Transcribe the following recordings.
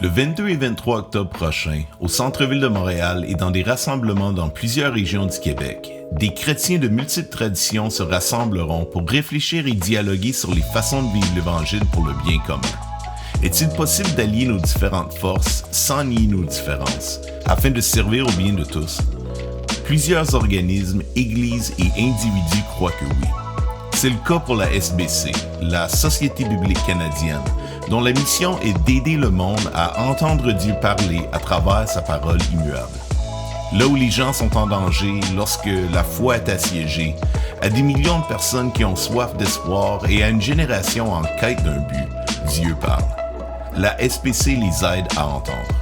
Le 22 et 23 octobre prochain, au centre-ville de Montréal et dans des rassemblements dans plusieurs régions du Québec, des chrétiens de multiples traditions se rassembleront pour réfléchir et dialoguer sur les façons de vivre l'Évangile pour le bien commun. Est-il possible d'allier nos différentes forces sans nier nos différences, afin de servir au bien de tous? Plusieurs organismes, églises et individus croient que oui. C'est le cas pour la SBC, la Société biblique canadienne, dont la mission est d'aider le monde à entendre Dieu parler à travers sa parole immuable. Là où les gens sont en danger, lorsque la foi est assiégée, à des millions de personnes qui ont soif d'espoir et à une génération en quête d'un but, Dieu parle. La SBC les aide à entendre.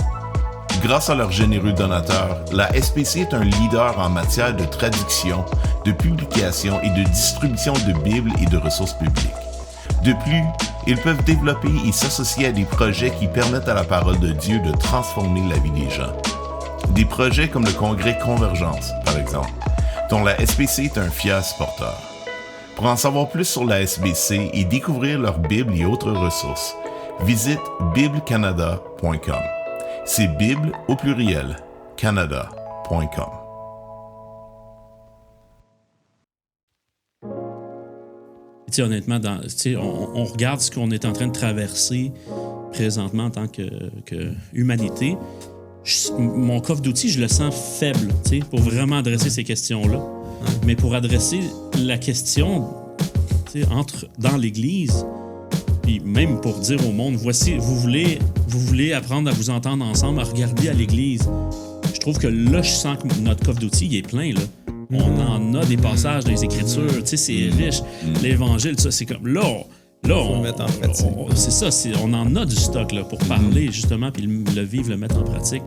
Grâce à leurs généreux donateurs, la SBC est un leader en matière de traduction, de publication et de distribution de Bibles et de ressources publiques. De plus, ils peuvent développer et s'associer à des projets qui permettent à la parole de Dieu de transformer la vie des gens. Des projets comme le Congrès Convergence, par exemple, dont la SBC est un fier supporteur. Pour en savoir plus sur la SBC et découvrir leurs Bibles et autres ressources, visite biblecanada.com. C'est Bible au pluriel, canada.com. Honnêtement, on regarde ce qu'on est en train de traverser présentement en tant que humanité. Mon coffre d'outils, je le sens faible pour vraiment adresser ces questions-là. Mais pour adresser la question dans l'Église, puis même pour dire au monde, voici, vous voulez apprendre à vous entendre ensemble, à regarder à l'Église. Je trouve que là, je sens que notre coffre d'outils il est plein, là. On en a des passages dans les Écritures, c'est riche. L'Évangile, ça, c'est comme là, on mettre en pratique. C'est ça, on en a du stock là, pour parler justement, puis le vivre, le mettre en pratique.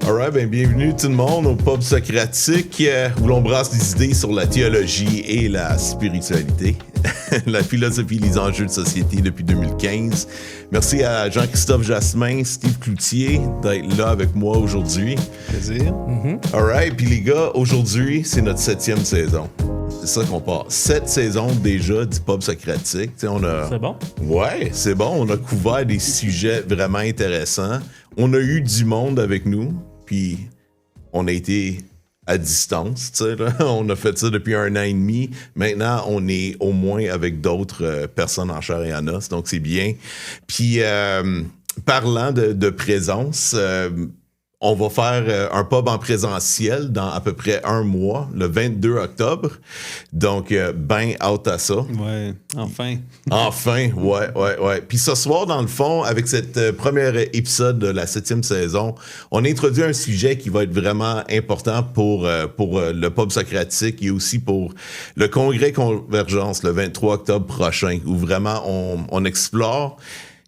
Alright, bienvenue tout le monde au Pub Socratique, où l'on brasse des idées sur la théologie et la spiritualité, la philosophie et les enjeux de société depuis 2015. Merci à Jean-Christophe Jasmin, Steve Cloutier d'être là avec moi aujourd'hui. Plaisir. Alright, puis les gars, aujourd'hui, c'est notre 7e saison. C'est ça qu'on part. 7 saisons déjà du Pub Socratique. C'est bon? Ouais, c'est bon. On a couvert des sujets vraiment intéressants. On a eu du monde avec nous, puis on a été à distance. Là. On a fait ça depuis 1 an et demi. Maintenant, on est au moins avec d'autres personnes en chair et en os, donc c'est bien. Puis, parlant de présence... on va faire un pub en présentiel dans à peu près 1 mois, le 22 octobre. Donc, ben out à ça. Ouais, enfin. Enfin, ouais. Puis ce soir, dans le fond, avec cette première épisode de la 7e saison, on introduit un sujet qui va être vraiment important pour le pub socratique et aussi pour le Congrès Convergence le 23 octobre prochain, où vraiment on explore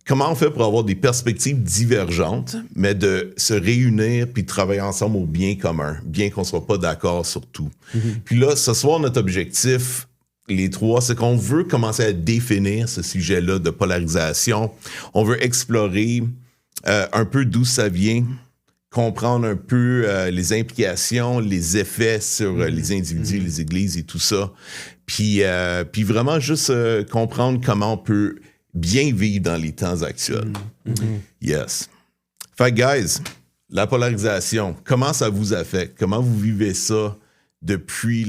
comment on fait pour avoir des perspectives divergentes, mais de se réunir puis de travailler ensemble au bien commun, bien qu'on soit pas d'accord sur tout. Puis là, ce soir, notre objectif, les trois, c'est qu'on veut commencer à définir ce sujet-là de polarisation. On veut explorer un peu d'où ça vient, comprendre un peu les implications, les effets sur les individus, les églises et tout ça. Puis vraiment juste comprendre comment on peut bien vivre dans les temps actuels. Yes. Fait que, guys, la polarisation, comment ça vous affecte? Comment vous vivez ça depuis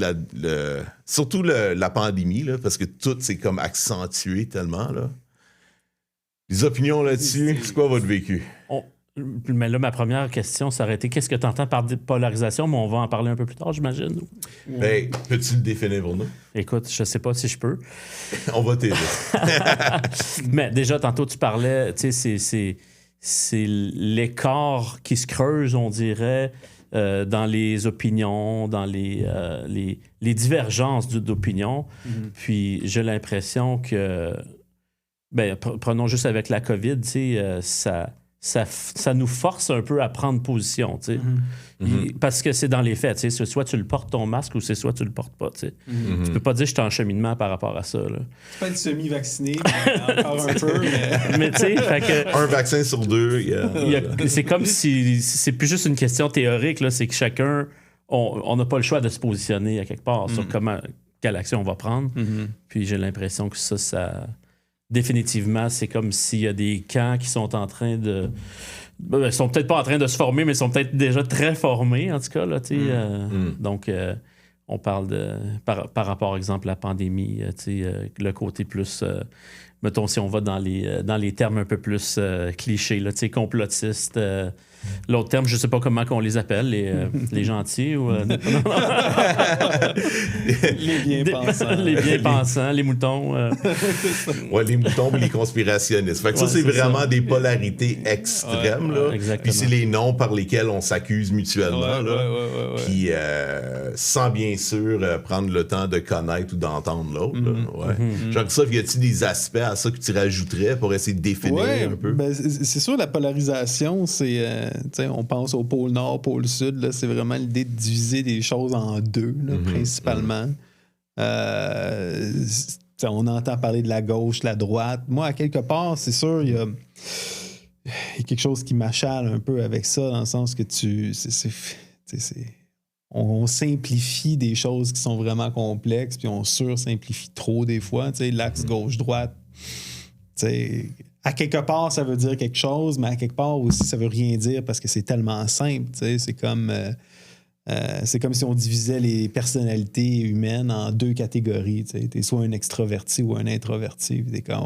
surtout la pandémie, là, parce que tout s'est comme accentué tellement, là. Les opinions là-dessus, c'est quoi votre vécu? Mais là, ma première question, ça aurait été qu'est-ce que tu entends par polarisation, mais on va en parler un peu plus tard, j'imagine. Ben, peux-tu le définir pour nous? Écoute, je sais pas si je peux. On va t'aider. Mais déjà, tantôt, tu parlais, tu sais, c'est l'écart qui se creuse, on dirait, dans les opinions, dans les divergences d'opinion. Puis j'ai l'impression que, prenons juste avec la COVID, tu sais, ça nous force un peu à prendre position, tu sais. Parce que c'est dans les faits, tu sais, soit tu le portes ton masque ou c'est soit tu le portes pas, tu sais. Tu peux pas dire que je suis en cheminement par rapport à ça, là. Tu peux être semi-vacciné, mais encore un peu, mais tu sais, fait que... Un vaccin sur 2, c'est comme si c'est plus juste une question théorique, là, c'est que chacun, on n'a pas le choix de se positionner à quelque part sur quelle action on va prendre. Puis j'ai l'impression que ça définitivement, c'est comme s'il y a des camps qui sont en train de... Ils sont peut-être pas en train de se former, mais ils sont peut-être déjà très formés, en tout cas. Là, donc, on parle de... Par rapport, par exemple, à la pandémie, le côté plus... mettons, si on va dans les termes un peu plus clichés, là, complotiste. L'autre terme, je ne sais pas comment on les appelle, les gentils ou... Les bien-pensants. Les bien-pensants, les moutons. Ouais, les moutons et les conspirationnistes. Fait que ça, c'est vraiment ça. Des polarités extrêmes. Là. Puis c'est les noms par lesquels on s'accuse mutuellement. Puis sans bien sûr prendre le temps de connaître ou d'entendre l'autre. Jean-Christophe, y a-t-il des aspects à ça que tu rajouterais pour essayer de définir un peu? Ben, c'est sûr, la polarisation, c'est... on pense au pôle Nord, pôle Sud. Là, c'est vraiment l'idée de diviser des choses en deux, là, principalement. On entend parler de la gauche, la droite. Moi, à quelque part, c'est sûr, il y a quelque chose qui m'achale un peu avec ça, dans le sens que on simplifie des choses qui sont vraiment complexes, puis on sursimplifie trop des fois. L'axe gauche-droite, à quelque part, ça veut dire quelque chose, mais à quelque part aussi, ça veut rien dire parce que c'est tellement simple. C'est comme si on divisait les personnalités humaines en deux catégories. T'es soit un extraverti ou un introverti. T'es comme,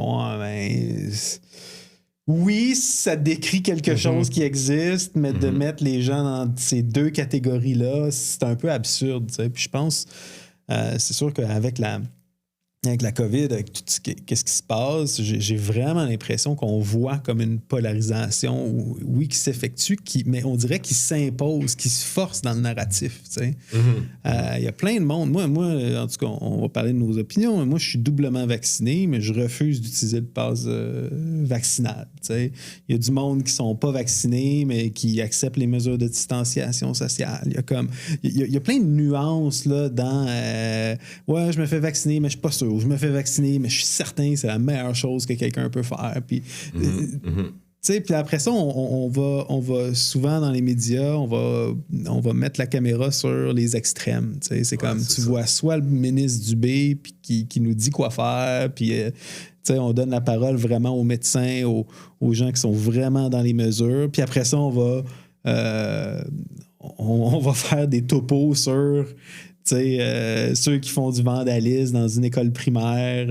oui, ça décrit quelque chose qui existe, mais de mettre les gens dans ces deux catégories-là, c'est un peu absurde. Puis je pense, c'est sûr qu'avec la COVID, avec tout qu'est-ce qui se passe, j'ai vraiment l'impression qu'on voit comme une polarisation, oui, qui s'effectue, mais on dirait qu'il s'impose, qu'il se force dans le narratif. Il y a plein de monde. Moi, en tout cas, on va parler de nos opinions. Moi, je suis doublement vacciné, mais je refuse d'utiliser le pass vaccinal. Il y a du monde qui sont pas vaccinés, mais qui acceptent les mesures de distanciation sociale. Il y a plein de nuances là, dans ouais, je me fais vacciner, mais je suis pas sûr. Je me fais vacciner, mais je suis certain que c'est la meilleure chose que quelqu'un peut faire. Puis, puis après ça, on va souvent dans les médias, on va mettre la caméra sur les extrêmes. C'est comme tu vois soit le ministre Dubé qui nous dit quoi faire, puis on donne la parole vraiment aux médecins, aux gens qui sont vraiment dans les mesures. Puis après ça, on va faire des topos sur... ceux qui font du vandalisme dans une école primaire,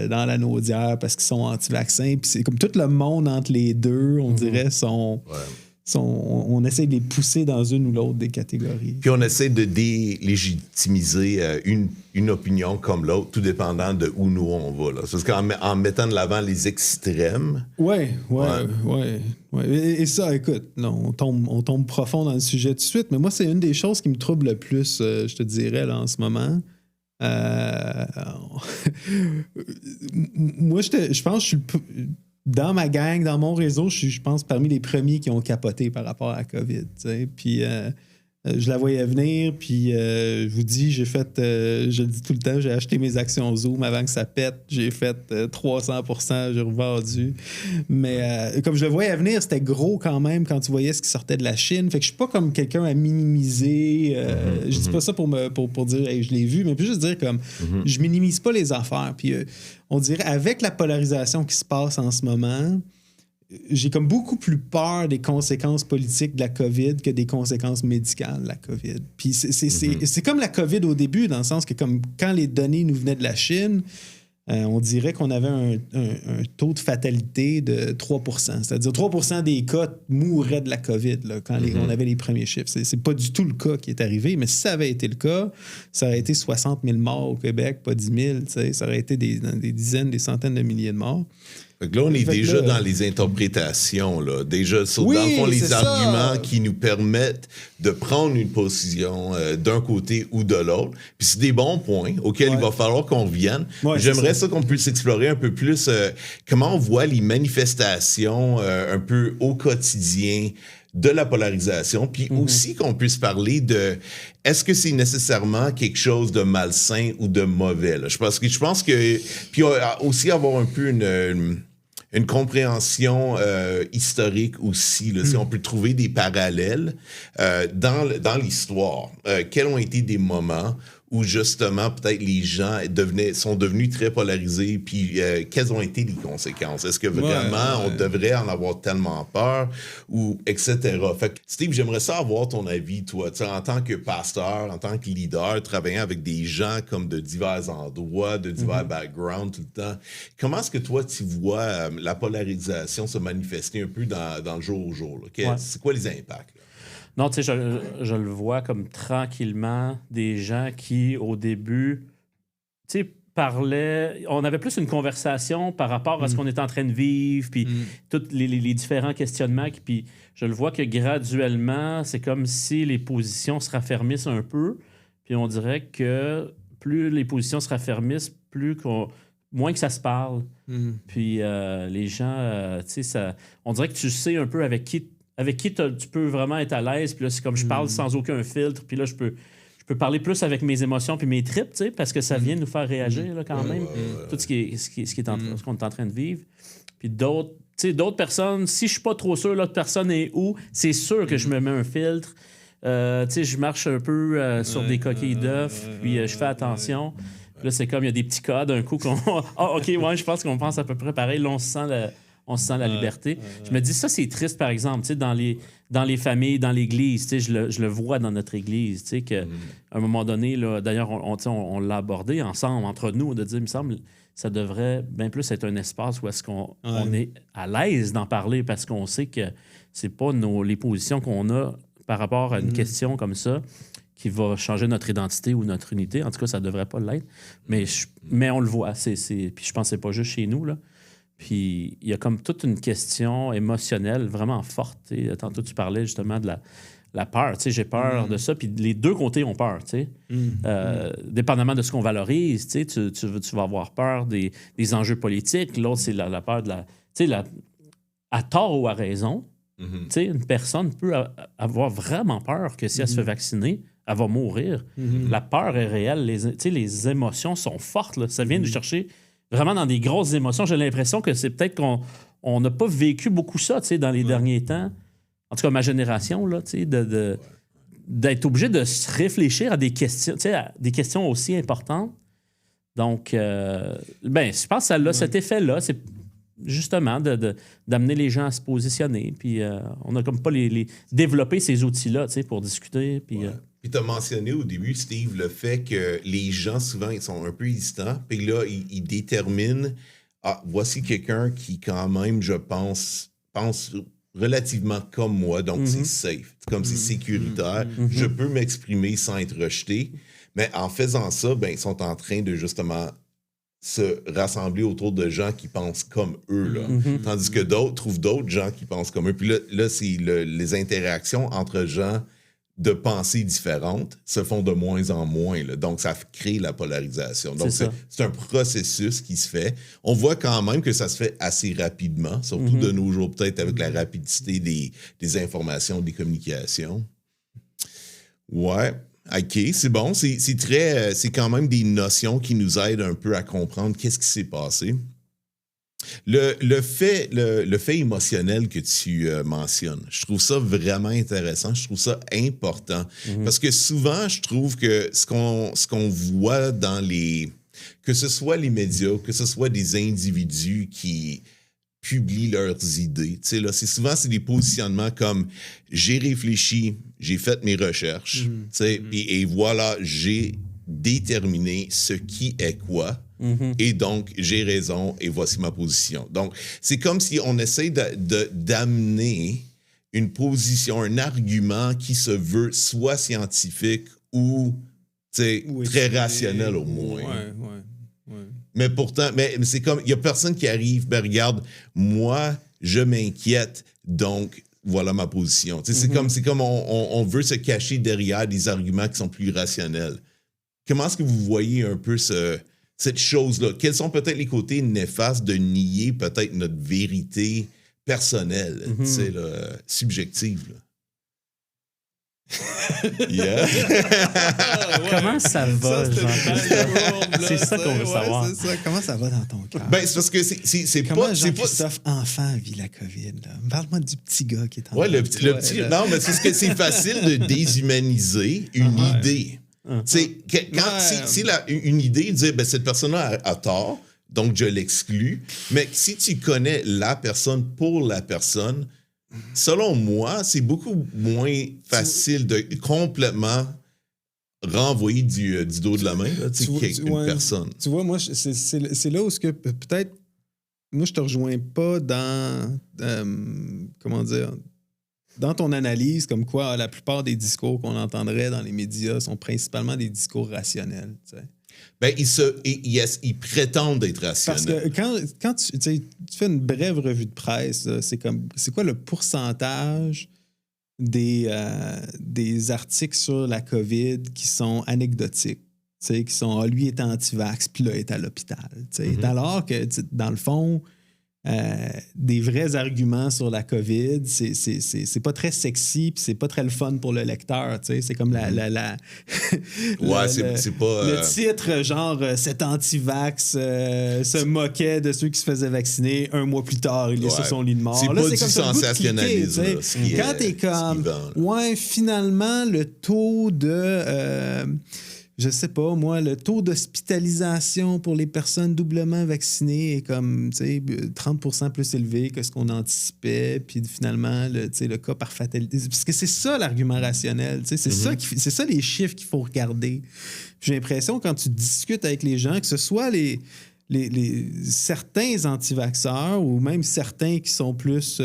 dans la Naudière, parce qu'ils sont anti-vaccins. Puis c'est comme tout le monde entre les deux, on dirait, on essaie de les pousser dans une ou l'autre des catégories. Puis on essaie de délégitimiser une opinion comme l'autre, tout dépendant de où nous on va. Là. Parce qu'en mettant de l'avant les extrêmes... Oui. Et ça, écoute, non, on tombe profond dans le sujet tout de suite, mais moi, c'est une des choses qui me trouble le plus, je te dirais, là, en ce moment. Moi, je pense que je suis... Dans ma gang, dans mon réseau, je pense parmi les premiers qui ont capoté par rapport à la COVID. Puis je la voyais venir, puis je vous dis, je le dis tout le temps, j'ai acheté mes actions Zoom avant que ça pète. J'ai fait 300%, j'ai revendu. Mais comme je le voyais venir, c'était gros quand même quand tu voyais ce qui sortait de la Chine. Fait que je suis pas comme quelqu'un à minimiser. Je dis pas ça pour dire hey, je l'ai vu, mais plus juste dire comme je minimise pas les affaires. Puis on dirait avec la polarisation qui se passe en ce moment, j'ai comme beaucoup plus peur des conséquences politiques de la COVID que des conséquences médicales de la COVID. Puis c'est comme la COVID au début, dans le sens que comme quand les données nous venaient de la Chine, on dirait qu'on avait un taux de fatalité de 3%. C'est-à-dire 3% des cas mouraient de la COVID là, quand on avait les premiers chiffres. C'est pas du tout le cas qui est arrivé, mais si ça avait été le cas, ça aurait été 60 000 morts au Québec, pas 10 000. Ça aurait été des dizaines, des centaines de milliers de morts. Fait que là, on est déjà dans les interprétations, là. Déjà, dans le fond, les arguments qui nous permettent de prendre une position d'un côté ou de l'autre. Puis c'est des bons points auxquels il va falloir qu'on revienne. J'aimerais ça qu'on puisse explorer un peu plus comment on voit les manifestations un peu au quotidien de la polarisation, puis aussi qu'on puisse parler de est-ce que c'est nécessairement quelque chose de malsain ou de mauvais? Là? Je pense que puis aussi avoir un peu une compréhension historique aussi, là, si on peut trouver des parallèles dans l'histoire. Quels ont été des moments où justement, peut-être les gens sont devenus très polarisés, puis quelles ont été les conséquences? Est-ce que vraiment on devrait en avoir tellement peur, ou etc.? Fait que, Steve, j'aimerais ça avoir ton avis, toi, en tant que pasteur, en tant que leader, travaillant avec des gens comme de divers endroits, de divers backgrounds tout le temps. Comment est-ce que toi, tu vois la polarisation se manifester un peu dans le jour au jour? C'est quoi les impacts? Là? Non, tu sais, je le vois comme tranquillement des gens qui, au début, tu sais, parlaient... On avait plus une conversation par rapport à ce qu'on était en train de vivre, puis tous les différents questionnements. Puis je le vois que graduellement, c'est comme si les positions se raffermissent un peu. Puis on dirait que plus les positions se raffermissent, moins que ça se parle. Puis les gens, tu sais, on dirait que tu sais un peu avec qui tu peux vraiment être à l'aise. Puis là, c'est comme je parle sans aucun filtre. Puis là, je peux parler plus avec mes émotions puis mes tripes, tu sais, parce que ça vient nous faire réagir là, quand même. Tout ce qu'on est en train de vivre. Puis d'autres personnes, si je suis pas trop sûr l'autre personne est où, c'est sûr que je me mets un filtre. Tu sais, je marche un peu sur des coquilles d'œufs, puis je fais attention. Là, c'est comme il y a des petits cas d'un coup qu'on... OK, ouais, je pense qu'on pense à peu près pareil. Là, on se sent la liberté. Je me dis, ça, c'est triste, par exemple, tu sais, dans les familles, dans l'Église, tu sais, je le vois dans notre Église, tu sais, qu'à un moment donné, là, d'ailleurs, on l'a abordé ensemble, entre nous, de dire, il me semble, ça devrait bien plus être un espace où est-ce qu'on est à l'aise d'en parler, parce qu'on sait que c'est pas les positions qu'on a par rapport à une question comme ça qui va changer notre identité ou notre unité. En tout cas, ça devrait pas l'être. Mais on le voit. Puis je pense que c'est pas juste chez nous, là. Puis il y a comme toute une question émotionnelle vraiment forte. T'sais. Tantôt, tu parlais justement de la peur. J'ai peur de ça. Puis les deux côtés ont peur. Dépendamment de ce qu'on valorise, tu vas avoir peur des enjeux politiques. L'autre, c'est la peur de à tort ou à raison. Une personne peut avoir vraiment peur que si elle se fait vacciner, elle va mourir. La peur est réelle. Les émotions sont fortes. Là. Ça vient nous chercher vraiment dans des grosses émotions. J'ai l'impression que c'est peut-être qu'on n'a pas vécu beaucoup ça dans les derniers temps. En tout cas, ma génération, là, d'être obligé de se réfléchir à des questions aussi importantes. Donc, je pense que ça a cet effet-là. C'est justement d'amener les gens à se positionner. Puis on n'a comme pas développer ces outils-là pour discuter. Puis tu as mentionné au début, Steve, le fait que les gens, souvent, ils sont un peu hésitants. Puis là, ils déterminent, voici quelqu'un qui, quand même, je pense relativement comme moi, donc c'est safe. Comme c'est sécuritaire. Je peux m'exprimer sans être rejeté. Mais en faisant ça, ils sont en train de, justement, se rassembler autour de gens qui pensent comme eux. Là. Tandis que d'autres trouvent d'autres gens qui pensent comme eux. Puis là c'est les interactions entre gens de pensées différentes se font de moins en moins. Là. Donc, ça crée la polarisation. Donc, c'est un processus qui se fait. On voit quand même que ça se fait assez rapidement, surtout de nos jours, peut-être avec la rapidité des informations, des communications. Ouais. OK, c'est bon. C'est quand même des notions qui nous aident un peu à comprendre qu'est-ce qui s'est passé. Le fait émotionnel que tu mentionnes, je trouve ça vraiment intéressant, je trouve ça important. Parce que souvent, je trouve que ce qu'on voit que ce soit les médias, que ce soit des individus qui publient leurs idées, tu sais, là, c'est des positionnements comme « j'ai réfléchi, j'ai fait mes recherches, tu sais, et voilà, j'ai déterminé ce qui est quoi. » Et donc, j'ai raison et voici ma position. Donc, c'est comme si on essaie d'amener une position, un argument qui se veut soit scientifique ou très rationnel au moins. Ouais. Mais pourtant, mais c'est comme, il n'y a personne qui arrive, regarde, moi, je m'inquiète, donc voilà ma position. C'est comme on veut se cacher derrière des arguments qui sont plus rationnels. Comment est-ce que vous voyez un peu cette chose-là? Quels sont peut-être les côtés néfastes de nier peut-être notre vérité personnelle, subjective? Là? Yeah. Comment ça va, Jean-Christophe? C'est ça qu'on veut savoir. C'est ça. Comment ça va dans ton cœur? C'est parce que c'est comment pas... Jean-Christophe enfant vit la COVID? Là? Parle-moi du petit gars qui est en le petit. Non, mais c'est parce que c'est facile de déshumaniser une idée. Si une idée dit cette personne-là a tort, donc je l'exclus, mais si tu connais la personne pour la personne, selon moi, c'est beaucoup moins facile de complètement renvoyer du dos de la main une personne. Tu vois, moi, c'est là où peut-être moi, je te rejoins pas dans comment dire, dans ton analyse, comme quoi la plupart des discours qu'on entendrait dans les médias sont principalement des discours rationnels. Tu sais. Ben, ils prétendent être rationnels. Parce que quand tu fais une brève revue de presse, là, c'est quoi le pourcentage des articles sur la COVID qui sont anecdotiques? Qui sont lui est anti-vax, puis là, est à l'hôpital. Alors que, dans le fond, des vrais arguments sur la COVID, c'est pas très sexy, puis c'est pas très le fun pour le lecteur. C'est comme c'est pas. Le titre, genre, cet anti-vax se moquait de ceux qui se faisaient vacciner. Un mois plus tard, il est sur son lit de mort. C'est pas du sensationnalisme. Quand t'es comme, finalement, le taux de. Je sais pas, moi, le taux d'hospitalisation pour les personnes doublement vaccinées est comme, 30% plus élevé que ce qu'on anticipait. Puis finalement, le cas par fatalité. Parce que c'est ça l'argument rationnel. C'est ça les chiffres qu'il faut regarder. J'ai l'impression, quand tu discutes avec les gens, que ce soit certains anti-vaxxeurs ou même certains qui sont plus,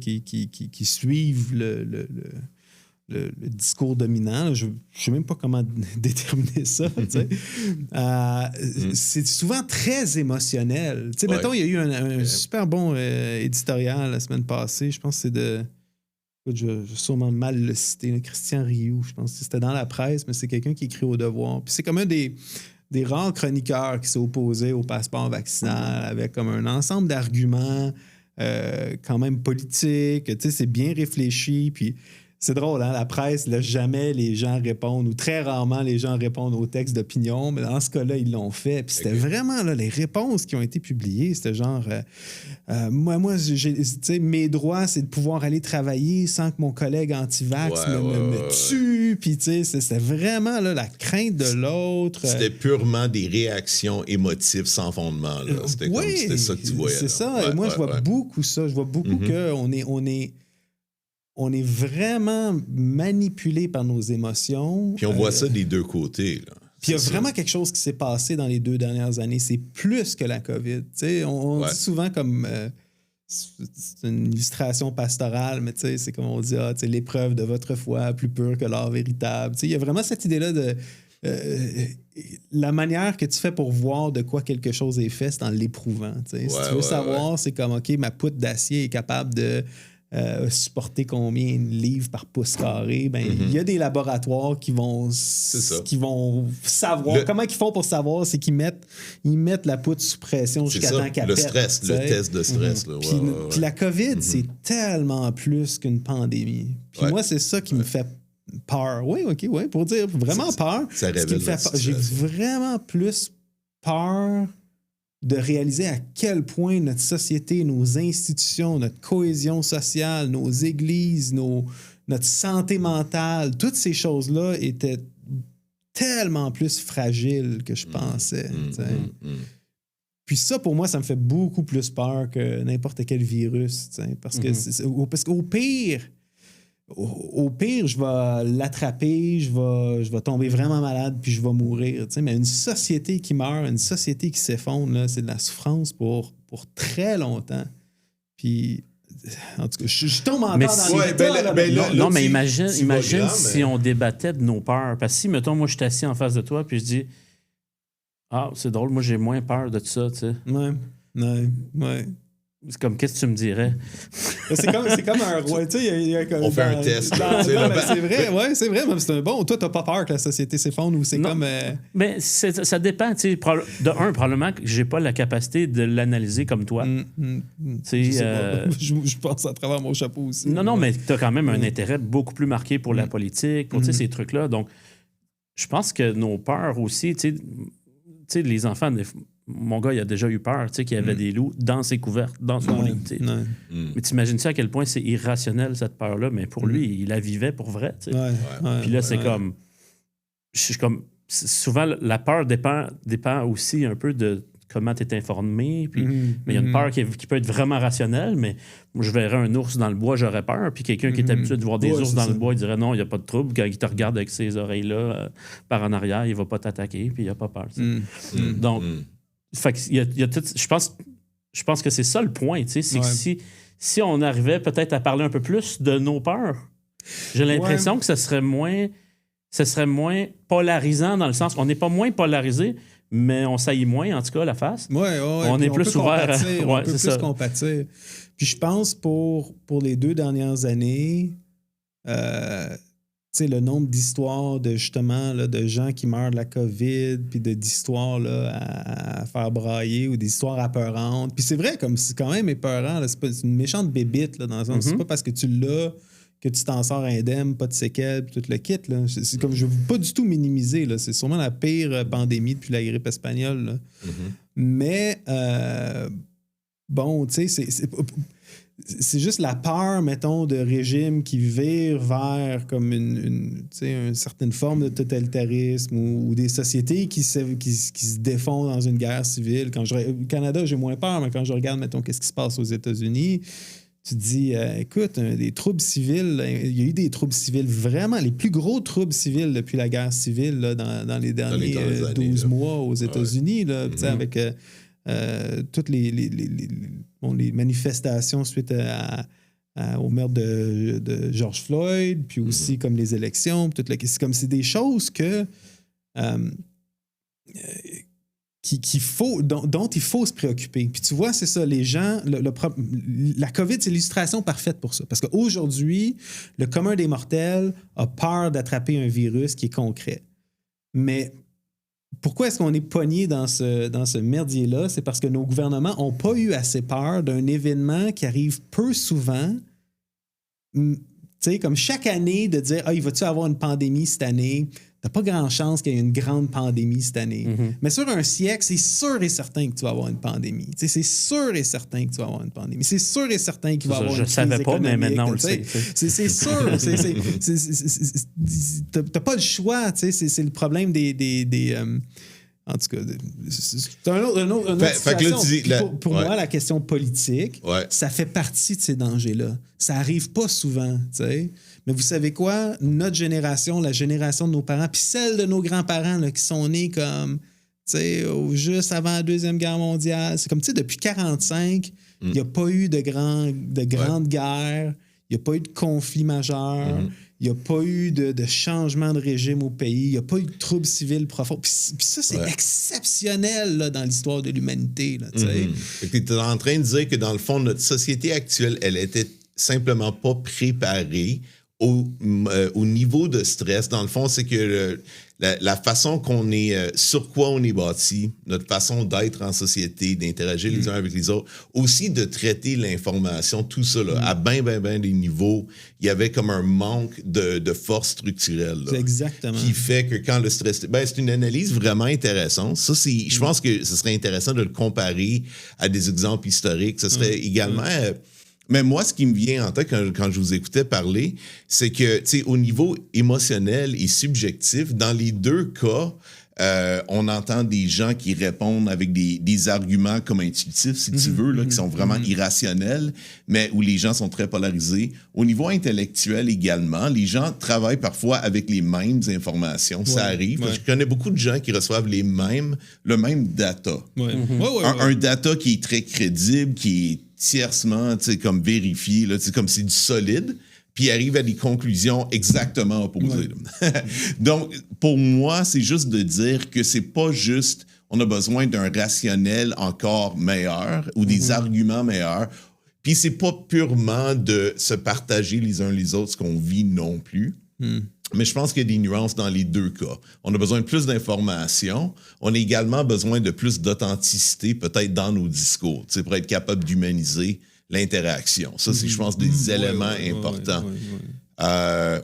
qui suivent le discours dominant, je ne sais même pas comment déterminer ça. C'est souvent très émotionnel. Mettons, il y a eu un super bon éditorial la semaine passée. Je pense que c'est de... Je vais sûrement mal le citer. Christian Rioux, je pense que c'était dans la presse, mais c'est quelqu'un qui écrit au Devoir. Puis c'est comme un des rares chroniqueurs qui s'est opposé au passeport vaccinal avec comme un ensemble d'arguments quand même politiques. C'est bien réfléchi, puis c'est drôle, hein? La presse, là, jamais les gens répondent, ou très rarement les gens répondent aux textes d'opinion, mais dans ce cas-là, ils l'ont fait. Puis c'était vraiment là, les réponses qui ont été publiées. C'était genre, moi mes droits, c'est de pouvoir aller travailler sans que mon collègue anti-vax me tue. Puis c'était vraiment là, la crainte de l'autre. C'était purement des réactions émotives sans fondement. Là. C'était ça que tu voyais. C'est ça. Et moi, je vois beaucoup ça. Je vois beaucoup qu'on est vraiment manipulé par nos émotions. Puis on voit ça des deux côtés. Là. Puis il y a vraiment quelque chose qui s'est passé dans les 2 dernières années. C'est plus que la COVID. On dit souvent comme... c'est une illustration pastorale, mais c'est comme on dit, l'épreuve de votre foi plus pure que l'or véritable. Il y a vraiment cette idée-là de... la manière que tu fais pour voir de quoi quelque chose est fait, c'est en l'éprouvant. Si tu veux savoir, c'est comme, OK, ma poutre d'acier est capable de... supporter combien de livres par pouce carré, il y a des laboratoires qui vont savoir. Comment ils font pour savoir? C'est qu'ils mettent la poutre sous pression jusqu'à temps qu'elle pète. Le test de stress. Puis la COVID, c'est tellement plus qu'une pandémie. Puis moi, c'est ça qui me fait peur. Pour dire vraiment peur. Ça révèle j'ai vraiment plus peur de réaliser à quel point notre société, nos institutions, notre cohésion sociale, nos églises, notre santé mentale, toutes ces choses-là étaient tellement plus fragiles que je pensais. Puis ça, pour moi, ça me fait beaucoup plus peur que n'importe quel virus. Parce qu'au pire, je vais l'attraper, je vais tomber vraiment malade, puis je vais mourir. Mais une société qui meurt, une société qui s'effondre, là, c'est de la souffrance pour très longtemps. Puis, en tout cas, je tombe encore dans les Non, mais imagine si on débattait de nos peurs. Parce que si, mettons, moi, je suis assis en face de toi, puis je dis « Ah, c'est drôle, moi, j'ai moins peur de ça, tu sais. » Ouais. C'est comme, qu'est-ce que tu me dirais? C'est comme un roi. On fait un test. C'est vrai, c'est vrai. Même c'est un bon. Toi, t'as pas peur que la société s'effondre ou c'est comme. Mais ça dépend. De un, probablement que j'ai pas la capacité de l'analyser comme toi. Je pense à travers mon chapeau aussi. Non, mais t'as quand même un intérêt beaucoup plus marqué pour la politique, pour ces trucs-là. Donc, je pense que nos peurs aussi, les enfants. Mon gars, il a déjà eu peur, qu'il y avait des loups dans ses couvertes, dans son lit. Mais t'imagines-tu à quel point c'est irrationnel, cette peur-là? Mais pour lui, il la vivait pour vrai. Puis là, c'est comme... souvent, la peur dépend aussi un peu de comment tu es informé. Puis, mais il y a une peur qui peut être vraiment rationnelle, mais moi, je verrais un ours dans le bois, j'aurais peur. Puis quelqu'un qui est habitué de voir des ours dans le bois, il dirait non, il n'y a pas de trouble. Quand il te regarde avec ses oreilles-là par en arrière, il ne va pas t'attaquer, puis il n'a pas peur. Donc, fait qu'il y a tout, je pense que c'est ça le point. C'est que si on arrivait peut-être à parler un peu plus de nos peurs, j'ai l'impression que ce serait moins polarisant dans le sens qu'on n'est pas moins polarisé, mais on saillit moins, en tout cas, la face. On est plus ouvert à... on peut plus compatir. Puis je pense pour les 2 dernières années, le nombre d'histoires de justement là, de gens qui meurent de la COVID, puis d'histoires là, à faire brailler ou des histoires apeurantes. Puis c'est vrai, comme c'est quand même épeurant. Là, c'est une méchante bébite, là, dans le sens. C'est pas parce que tu l'as que tu t'en sors indemne, pas de séquelles, puis tout le kit. Là. C'est comme, je ne veux pas du tout minimiser. Là. C'est sûrement la pire pandémie depuis la grippe espagnole. Là. Mais, bon, tu sais, c'est juste la peur, mettons, de régimes qui virent vers comme une certaine forme de totalitarisme ou des sociétés qui se défont dans une guerre civile. Au Canada, j'ai moins peur, mais quand je regarde, mettons, qu'est-ce qui se passe aux États-Unis, tu te dis, écoute, des troubles civils, il y a eu des troubles civils, vraiment, les plus gros troubles civils depuis la guerre civile là, dans les derniers 12 mois aux États-Unis, là, avec toutes les manifestations suite au meurtre de George Floyd, puis aussi comme les élections, c'est des choses que... dont il faut se préoccuper. Puis tu vois, c'est ça, les gens... la COVID, c'est l'illustration parfaite pour ça. Parce qu'aujourd'hui, le commun des mortels a peur d'attraper un virus qui est concret. Mais pourquoi est-ce qu'on est pogné dans ce merdier-là? C'est parce que nos gouvernements n'ont pas eu assez peur d'un événement qui arrive peu souvent. Tu sais, comme chaque année, de dire « Ah, il va-tu avoir une pandémie cette année? » T'as pas grand chance qu'il y ait une grande pandémie cette année. Mais sur un siècle, c'est sûr et certain que tu vas avoir une pandémie. T'sais, c'est sûr et certain que tu vas avoir une pandémie. C'est sûr et certain qu'il va y avoir une crise économique. Je savais pas, mais maintenant on le sait. C'est sûr. T'as pas le choix. C'est le problème des en tout cas, c'est un autre situation. Pour moi, la question politique, ça fait partie de ces dangers-là. Ça arrive pas souvent, tu sais. Mais vous savez quoi? Notre génération, la génération de nos parents, puis celle de nos grands-parents là, qui sont nés comme, tu sais, juste avant la Deuxième Guerre mondiale, c'est comme, tu sais, depuis 1945, il n'y a pas eu de grandes guerres, il n'y a pas eu de conflits majeurs, il n'y a pas eu de changement de régime au pays, il n'y a pas eu de troubles civils profonds. Puis ça, c'est exceptionnel là, dans l'histoire de l'humanité. Tu sais. Tu es en train de dire que, dans le fond, notre société actuelle, elle était simplement pas préparée au niveau de stress. Dans le fond, c'est que la façon qu'on est, sur quoi on est bâti, notre façon d'être en société, d'interagir les uns avec les autres, aussi de traiter l'information, tout ça, là, à bien des niveaux, il y avait comme un manque de force structurelle. Là, exactement. Qui fait que quand le stress... c'est une analyse vraiment intéressante. Ça, je pense que ce serait intéressant de le comparer à des exemples historiques. Ce serait également... Mais moi, ce qui me vient en tête quand je vous écoutais parler, c'est que, tu sais, au niveau émotionnel et subjectif, dans les deux cas, on entend des gens qui répondent avec des arguments comme intuitifs, si tu veux, là, qui sont vraiment irrationnels, mais où les gens sont très polarisés. Au niveau intellectuel également, les gens travaillent parfois avec les mêmes informations. Ça arrive. Je connais beaucoup de gens qui reçoivent le même data. Un data qui est très crédible, qui est tiercement, tu sais, comme vérifié, là, tu sais, comme c'est du solide, puis arrive à des conclusions exactement opposées. Donc, pour moi, c'est juste de dire que c'est pas juste on a besoin d'un rationnel encore meilleur ou des arguments meilleurs, puis c'est pas purement de se partager les uns les autres ce qu'on vit non plus. Mais je pense qu'il y a des nuances dans les deux cas. On a besoin de plus d'informations. On a également besoin de plus d'authenticité, peut-être dans nos discours, pour être capable d'humaniser l'interaction. Ça, c'est, je pense, des éléments importants.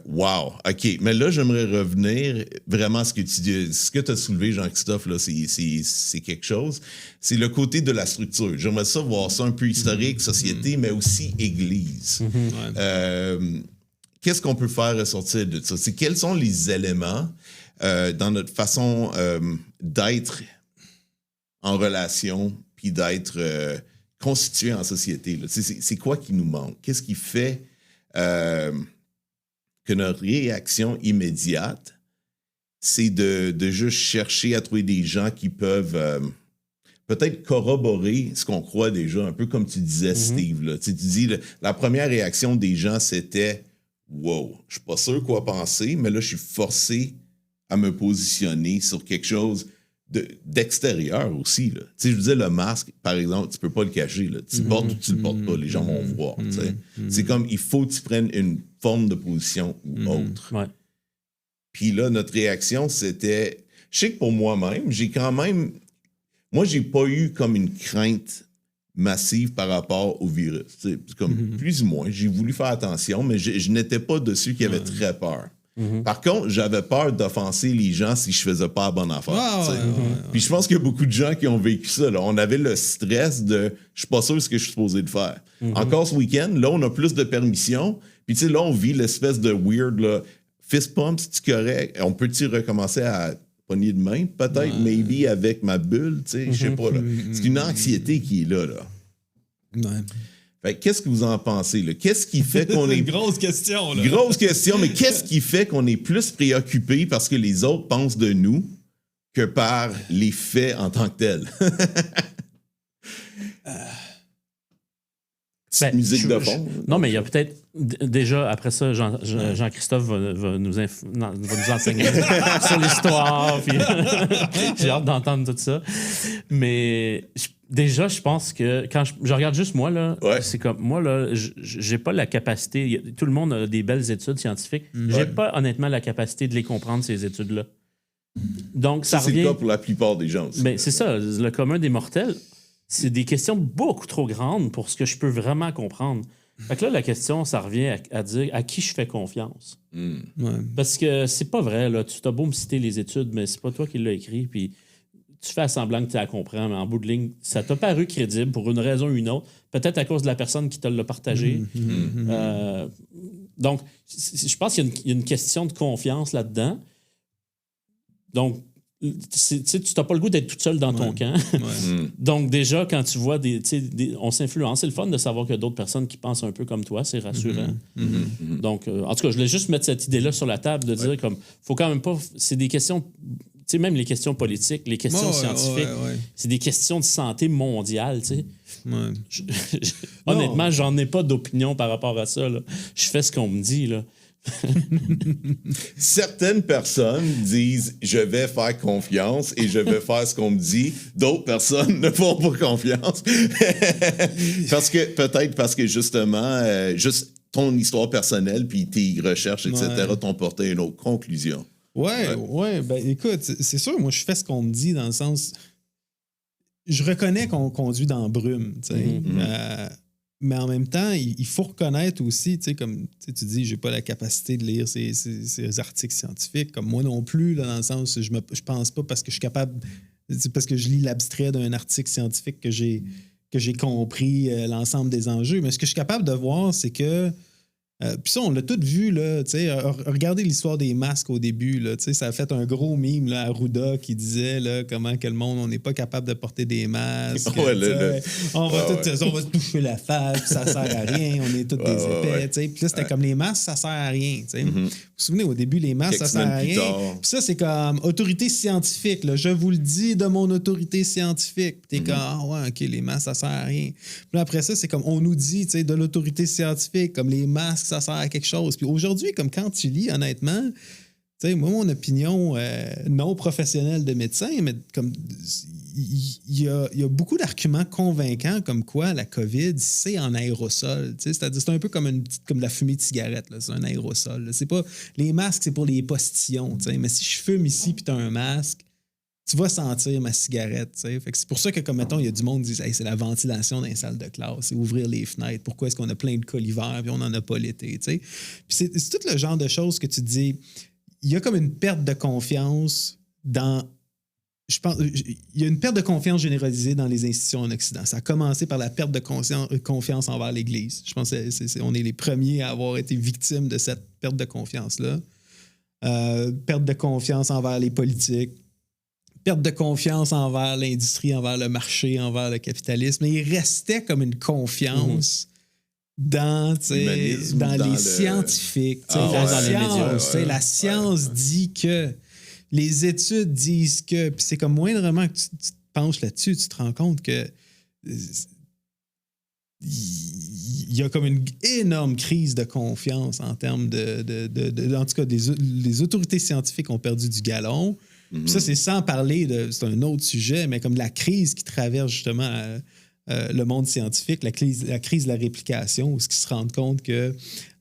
Wow. OK. Mais là, j'aimerais revenir vraiment à ce que tu dis. Ce que tu as soulevé, Jean-Christophe, là, c'est quelque chose. C'est le côté de la structure. J'aimerais ça voir ça un peu historique, société, mais aussi Église. Qu'est-ce qu'on peut faire ressortir de ça? Quels sont les éléments dans notre façon d'être en relation, puis d'être constitué en société. Là. C'est quoi qui nous manque? Qu'est-ce qui fait que notre réaction immédiate, c'est de juste chercher à trouver des gens qui peuvent peut-être corroborer ce qu'on croit déjà, un peu comme tu disais, Steve. Là. Tu dis, la première réaction des gens, c'était « Wow, je suis pas sûr quoi penser, mais là, je suis forcé à me positionner sur quelque chose d'extérieur aussi. » Là. Tu sais, je disais, le masque, par exemple, tu peux pas le cacher. Là. Tu le portes ou tu le portes pas, les gens vont voir. Tu sais. C'est comme, il faut que tu prennes une forme de position ou autre. Ouais. Puis là, notre réaction, c'était... Je sais que pour moi-même, j'ai quand même... Moi, j'ai pas eu comme une crainte massive par rapport au virus. C'est comme plus ou moins. J'ai voulu faire attention, mais je n'étais pas de ceux qui avaient très peur. Par contre, j'avais peur d'offenser les gens si je faisais pas la bonne affaire. Puis je pense qu'il y a beaucoup de gens qui ont vécu ça. Là. On avait le stress de « je suis pas sûr de ce que je suis supposé de faire ». Encore ce week-end, là, on a plus de permissions. Puis tu sais, là, on vit l'espèce de weird là, fist pump, c'est correct. On peut-tu recommencer à pogner de main? Peut-être, maybe avec ma bulle, tu sais, je sais pas. Là. C'est une anxiété qui est là. Ouais. Fait qu'est-ce que vous en pensez? Là? Qu'est-ce qui fait qu'on est... Grosse question, là. Grosse question, mais qu'est-ce qui fait qu'on est plus préoccupé parce que les autres pensent de nous que par les faits en tant que tels? Petite musique de fond. Non, mais il y a peut-être... Déjà, après ça, Jean-Christophe va nous enseigner sur l'histoire. Puis j'ai hâte d'entendre tout ça. Mais déjà, je pense que quand je regarde juste moi, là, c'est comme moi, là, j'ai pas la capacité... Tout le monde a des belles études scientifiques. J'ai pas, honnêtement, la capacité de les comprendre, ces études-là. Donc, ça revient... C'est le cas pour la plupart des gens aussi. Ben, c'est ça, le commun des mortels. C'est des questions beaucoup trop grandes pour ce que je peux vraiment comprendre. Fait que là, la question, ça revient à dire à qui je fais confiance. Parce que c'est pas vrai, là. Tu t'as beau me citer les études, mais c'est pas toi qui l'as écrit, puis tu fais semblant que tu la comprends, mais en bout de ligne, ça t'a paru crédible pour une raison ou une autre. Peut-être à cause de la personne qui te l'a partagé. Donc, je pense qu'il y a une question de confiance là-dedans. Donc, tu n'as pas le goût d'être tout seul dans ton camp. Donc, déjà, quand tu vois on s'influence, c'est le fun de savoir qu'il y a d'autres personnes qui pensent un peu comme toi, c'est rassurant. Donc, en tout cas, je voulais juste mettre cette idée-là sur la table de dire comme, faut quand même pas. C'est des questions. Tu sais, même les questions politiques, les questions scientifiques, c'est des questions de santé mondiale, tu sais. Honnêtement, j'en ai pas d'opinion par rapport à ça, là. Je fais ce qu'on me dit, là. Certaines personnes disent « je vais faire confiance et je vais faire ce qu'on me dit ». D'autres personnes ne font pas confiance. Peut-être parce que justement, juste ton histoire personnelle puis tes recherches, etc., t'ont porté à une autre conclusion. Ouais. Ben écoute, c'est sûr, moi je fais ce qu'on me dit dans le sens... Je reconnais qu'on conduit dans la brume, tu sais. Mais en même temps, il faut reconnaître aussi, tu sais, comme tu dis, j'ai pas la capacité de lire ces articles scientifiques, comme moi non plus, là, dans le sens où je pense pas parce que je suis capable, c'est parce que je lis l'abstrait d'un article scientifique que j'ai compris l'ensemble des enjeux. Mais ce que je suis capable de voir, c'est que puis ça, on l'a tout vu, là, tu sais, regardez l'histoire des masques au début, là, tu sais, ça a fait un gros mime, là, à Arruda qui disait, là, comment que le monde, on n'est pas capable de porter des masques, on va se toucher la face, ça sert à rien, on est tous des épais, tu sais, puis là, c'était comme les masques, ça sert à rien, tu sais. Vous vous souvenez, au début, les masques, ça sert à rien, puis ça, c'est comme autorité scientifique, là, je vous le dis de mon autorité scientifique, puis t'es comme, ah ouais, OK, les masques, ça sert à rien. Puis après ça, c'est comme, on nous dit, tu sais, de l'autorité scientifique, comme les masques, ça sert à quelque chose. Puis aujourd'hui, comme quand tu lis, honnêtement, tu sais, moi, mon opinion non professionnelle de médecin, mais comme il y a beaucoup d'arguments convaincants comme quoi la COVID, c'est en aérosol. C'est-à-dire, c'est un peu comme la fumée de cigarette, là, c'est un aérosol. Là. C'est pas, les masques, c'est pour les postillons. Mais si je fume ici puis tu as un masque, tu vas sentir ma cigarette. Fait que c'est pour ça que, comme mettons, il y a du monde qui dit hey, c'est la ventilation dans les salles de classe, c'est ouvrir les fenêtres. Pourquoi est-ce qu'on a plein de cas l'hiver et on n'en a pas l'été? Puis c'est tout le genre de choses que tu dis. Il y a comme une perte de confiance dans. Je pense, il y a une perte de confiance généralisée dans les institutions en Occident. Ça a commencé par la perte de confiance envers l'Église. Je pense qu'on est les premiers à avoir été victimes de cette perte de confiance-là. perte de confiance envers les politiques, perte de confiance envers l'industrie, envers le marché, envers le capitalisme. Mais il restait comme une confiance dans les scientifiques. La science dit que, les études disent que, puis c'est comme moindrement que tu te penches là-dessus, tu te rends compte que il y a comme une énorme crise de confiance en termes en tout cas, les autorités scientifiques ont perdu du galon. Ça, c'est sans parler c'est un autre sujet, mais comme la crise qui traverse justement le monde scientifique, la crise de la réplication, où ils se rendent compte que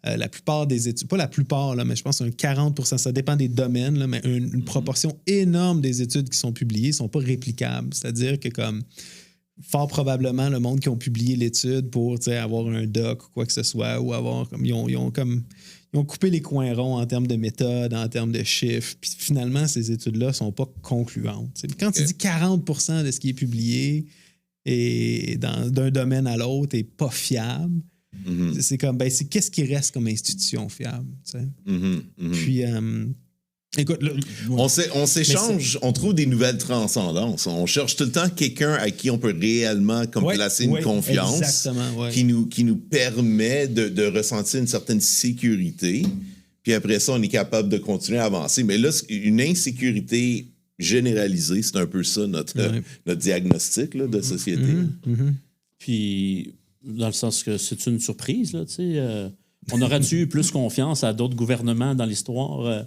la plupart des études, pas la plupart, là, mais je pense un 40%, ça dépend des domaines, là, mais une proportion énorme des études qui sont publiées ne sont pas réplicables. C'est-à-dire que comme fort probablement le monde qui ont publié l'étude pour avoir un doc ou quoi que ce soit, ou avoir comme ils ont coupé les coins ronds en termes de méthode, en termes de chiffres, puis finalement ces études-là sont pas concluantes. T'sais. Quand tu dis 40% de ce qui est publié et d'un domaine à l'autre est pas fiable, c'est comme qu'est-ce qui reste comme institution fiable, Puis écoute, on s'échange, on trouve des nouvelles transcendances. On cherche tout le temps quelqu'un à qui on peut réellement placer une confiance qui nous permet de ressentir une certaine sécurité. Puis après ça, on est capable de continuer à avancer. Mais là, une insécurité généralisée, c'est un peu ça notre diagnostic là, de société. Puis, dans le sens que c'est une surprise, là, on aurait-tu eu plus confiance à d'autres gouvernements dans l'histoire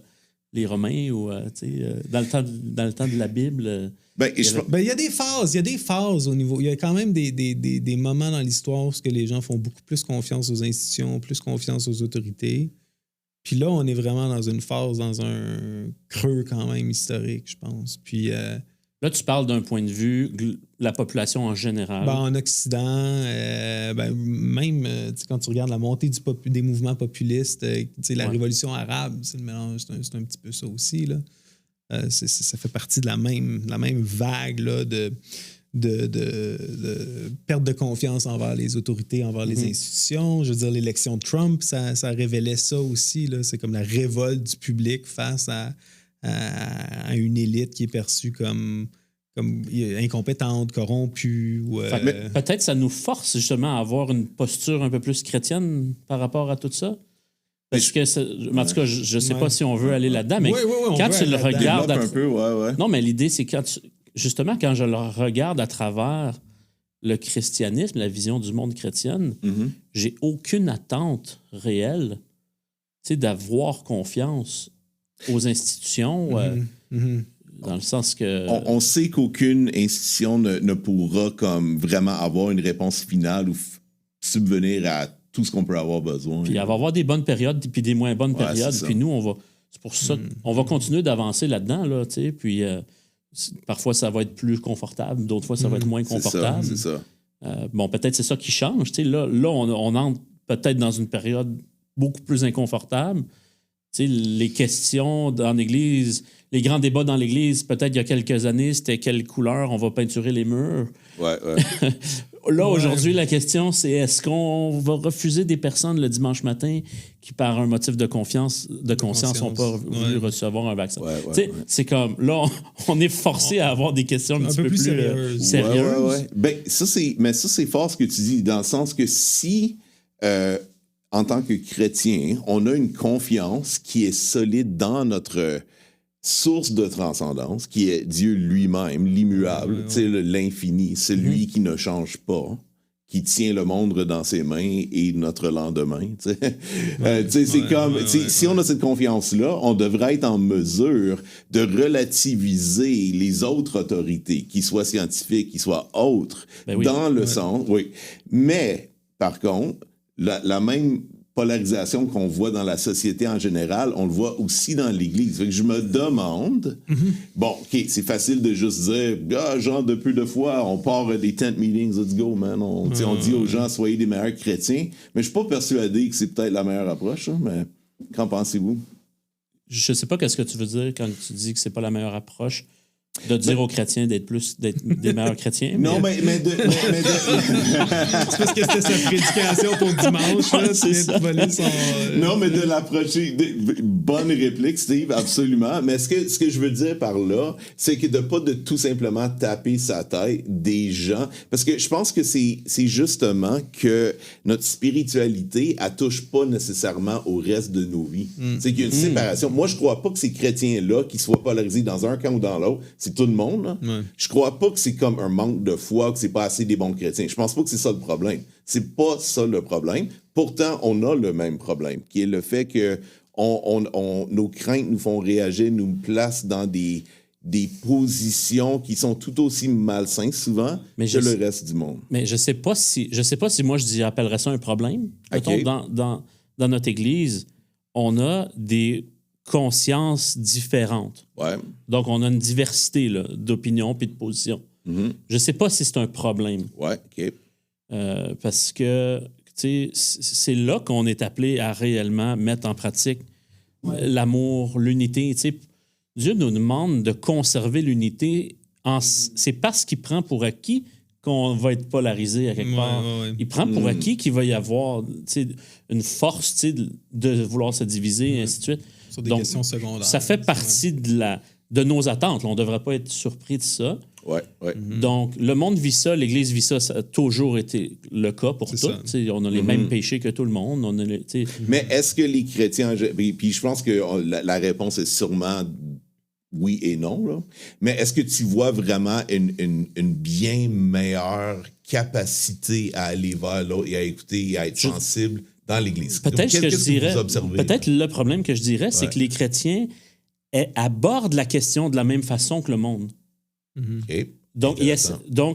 les Romains ou dans le temps de la Bible. Il y a des phases au niveau. Il y a quand même des moments dans l'histoire où les gens font beaucoup plus confiance aux institutions, plus confiance aux autorités. Puis là, on est vraiment dans une phase, dans un creux quand même historique, je pense. Puis là, tu parles d'un point de vue la population en général. En Occident, même quand tu regardes la montée des mouvements populistes, la révolution arabe, c'est le mélange, c'est un petit peu ça aussi. Là. Ça fait partie de la même vague là, de perte de confiance envers les autorités, envers les institutions. Je veux dire, l'élection de Trump, ça révélait ça aussi. Là. C'est comme la révolte du public face à une élite qui est perçue comme incompétente, corrompue. Peut-être ça nous force justement à avoir une posture un peu plus chrétienne par rapport à tout ça. Parce que, en tout cas, je ne sais pas si on veut aller là-dedans, mais quand tu le regardes... un peu, Non, mais l'idée, c'est quand je le regarde à travers le christianisme, la vision du monde chrétienne, j'ai aucune attente réelle d'avoir confiance aux institutions, dans le sens que... On sait qu'aucune institution ne pourra comme vraiment avoir une réponse finale ou subvenir à tout ce qu'on peut avoir besoin. Puis il va y avoir des bonnes périodes puis des moins bonnes périodes. Puis nous, c'est pour ça on va continuer d'avancer là-dedans, là, tu sais, puis parfois ça va être plus confortable, d'autres fois ça va être moins confortable. C'est ça. Peut-être c'est ça qui change. Tu sais, là on entre peut-être dans une période beaucoup plus inconfortable. Tu sais, les questions dans l'Église, les grands débats dans l'Église, peut-être il y a quelques années, c'était quelle couleur on va peinturer les murs. Là, aujourd'hui, la question, c'est est-ce qu'on va refuser des personnes le dimanche matin qui, par un motif de conscience, n'ont pas voulu recevoir un vaccin? C'est comme, là, on est forcé à avoir des questions un petit peu plus sérieuses. Ça, c'est fort ce que tu dis, dans le sens que si... en tant que chrétien, on a une confiance qui est solide dans notre source de transcendance, qui est Dieu lui-même, l'immuable, l'infini, celui qui ne change pas, qui tient le monde dans ses mains et notre lendemain. Si on a cette confiance-là, on devrait être en mesure de relativiser les autres autorités, qu'ils soient scientifiques, qu'ils soient autres, dans le sens... Oui. Mais, par contre, la même polarisation qu'on voit dans la société en général, on le voit aussi dans l'Église. Fait que je me demande, c'est facile de juste dire, genre, depuis 2 fois, on part des tent meetings, let's go, man. On dit aux gens, soyez des meilleurs chrétiens. Mais je suis pas persuadé que c'est peut-être la meilleure approche, hein, mais qu'en pensez-vous? Je sais pas qu'est-ce que tu veux dire quand tu dis que c'est pas la meilleure approche. De dire aux chrétiens d'être des meilleurs chrétiens. Non, mais C'est parce que c'était sa prédication pour dimanche. Ouais, Là, c'est ça. Non, mais de l'approcher. Bonne réplique, Steve, absolument. Mais ce que je veux dire par là, c'est que de pas de tout simplement taper sa tête des gens. Parce que je pense que c'est justement que notre spiritualité, elle touche pas nécessairement au reste de nos vies. C'est qu'il y a une séparation. Moi, je crois pas que ces chrétiens-là, qui soient polarisés dans un camp ou dans l'autre, c'est tout le monde. Là. Ouais. Je crois pas que c'est comme un manque de foi, que c'est pas assez des bons chrétiens. Je pense pas que c'est ça le problème. C'est pas ça le problème. Pourtant, on a le même problème, qui est le fait que nos craintes nous font réagir, nous placent dans des positions qui sont tout aussi malsaines souvent que le reste du monde. Mais je sais pas si moi je appellerais ça un problème. Okay. Mettons, dans notre Église, on a des consciences différentes. Ouais. Donc, on a une diversité là, d'opinions puis de positions. Mm-hmm. Je sais pas si c'est un problème. Ouais, OK. Parce que c'est là qu'on est appelé à réellement mettre en pratique l'amour, l'unité. T'sais. Dieu nous demande de conserver l'unité. C'est parce qu'il prend pour acquis qu'on va être polarisé à quelque part. Ouais. Il prend pour acquis qu'il va y avoir une force de vouloir se diviser, et ainsi de suite. Sur des Donc, questions secondaires. Ça fait partie de nos attentes. Là. On ne devrait pas être surpris de ça. Ouais. Donc, le monde vit ça, l'Église vit ça. Ça a toujours été le cas pour tout. On a les mêmes péchés que tout le monde. Mais est-ce que les chrétiens... Puis je pense que la réponse est sûrement oui et non. Là. Mais est-ce que tu vois vraiment une bien meilleure capacité à aller vers l'autre et à écouter et à être sensible dans l'Église? Peut-être Qu'est-ce que je dirais... vous observez? Peut-être le problème que je dirais, c'est que les chrétiens abordent la question de la même façon que le monde. Okay. Donc,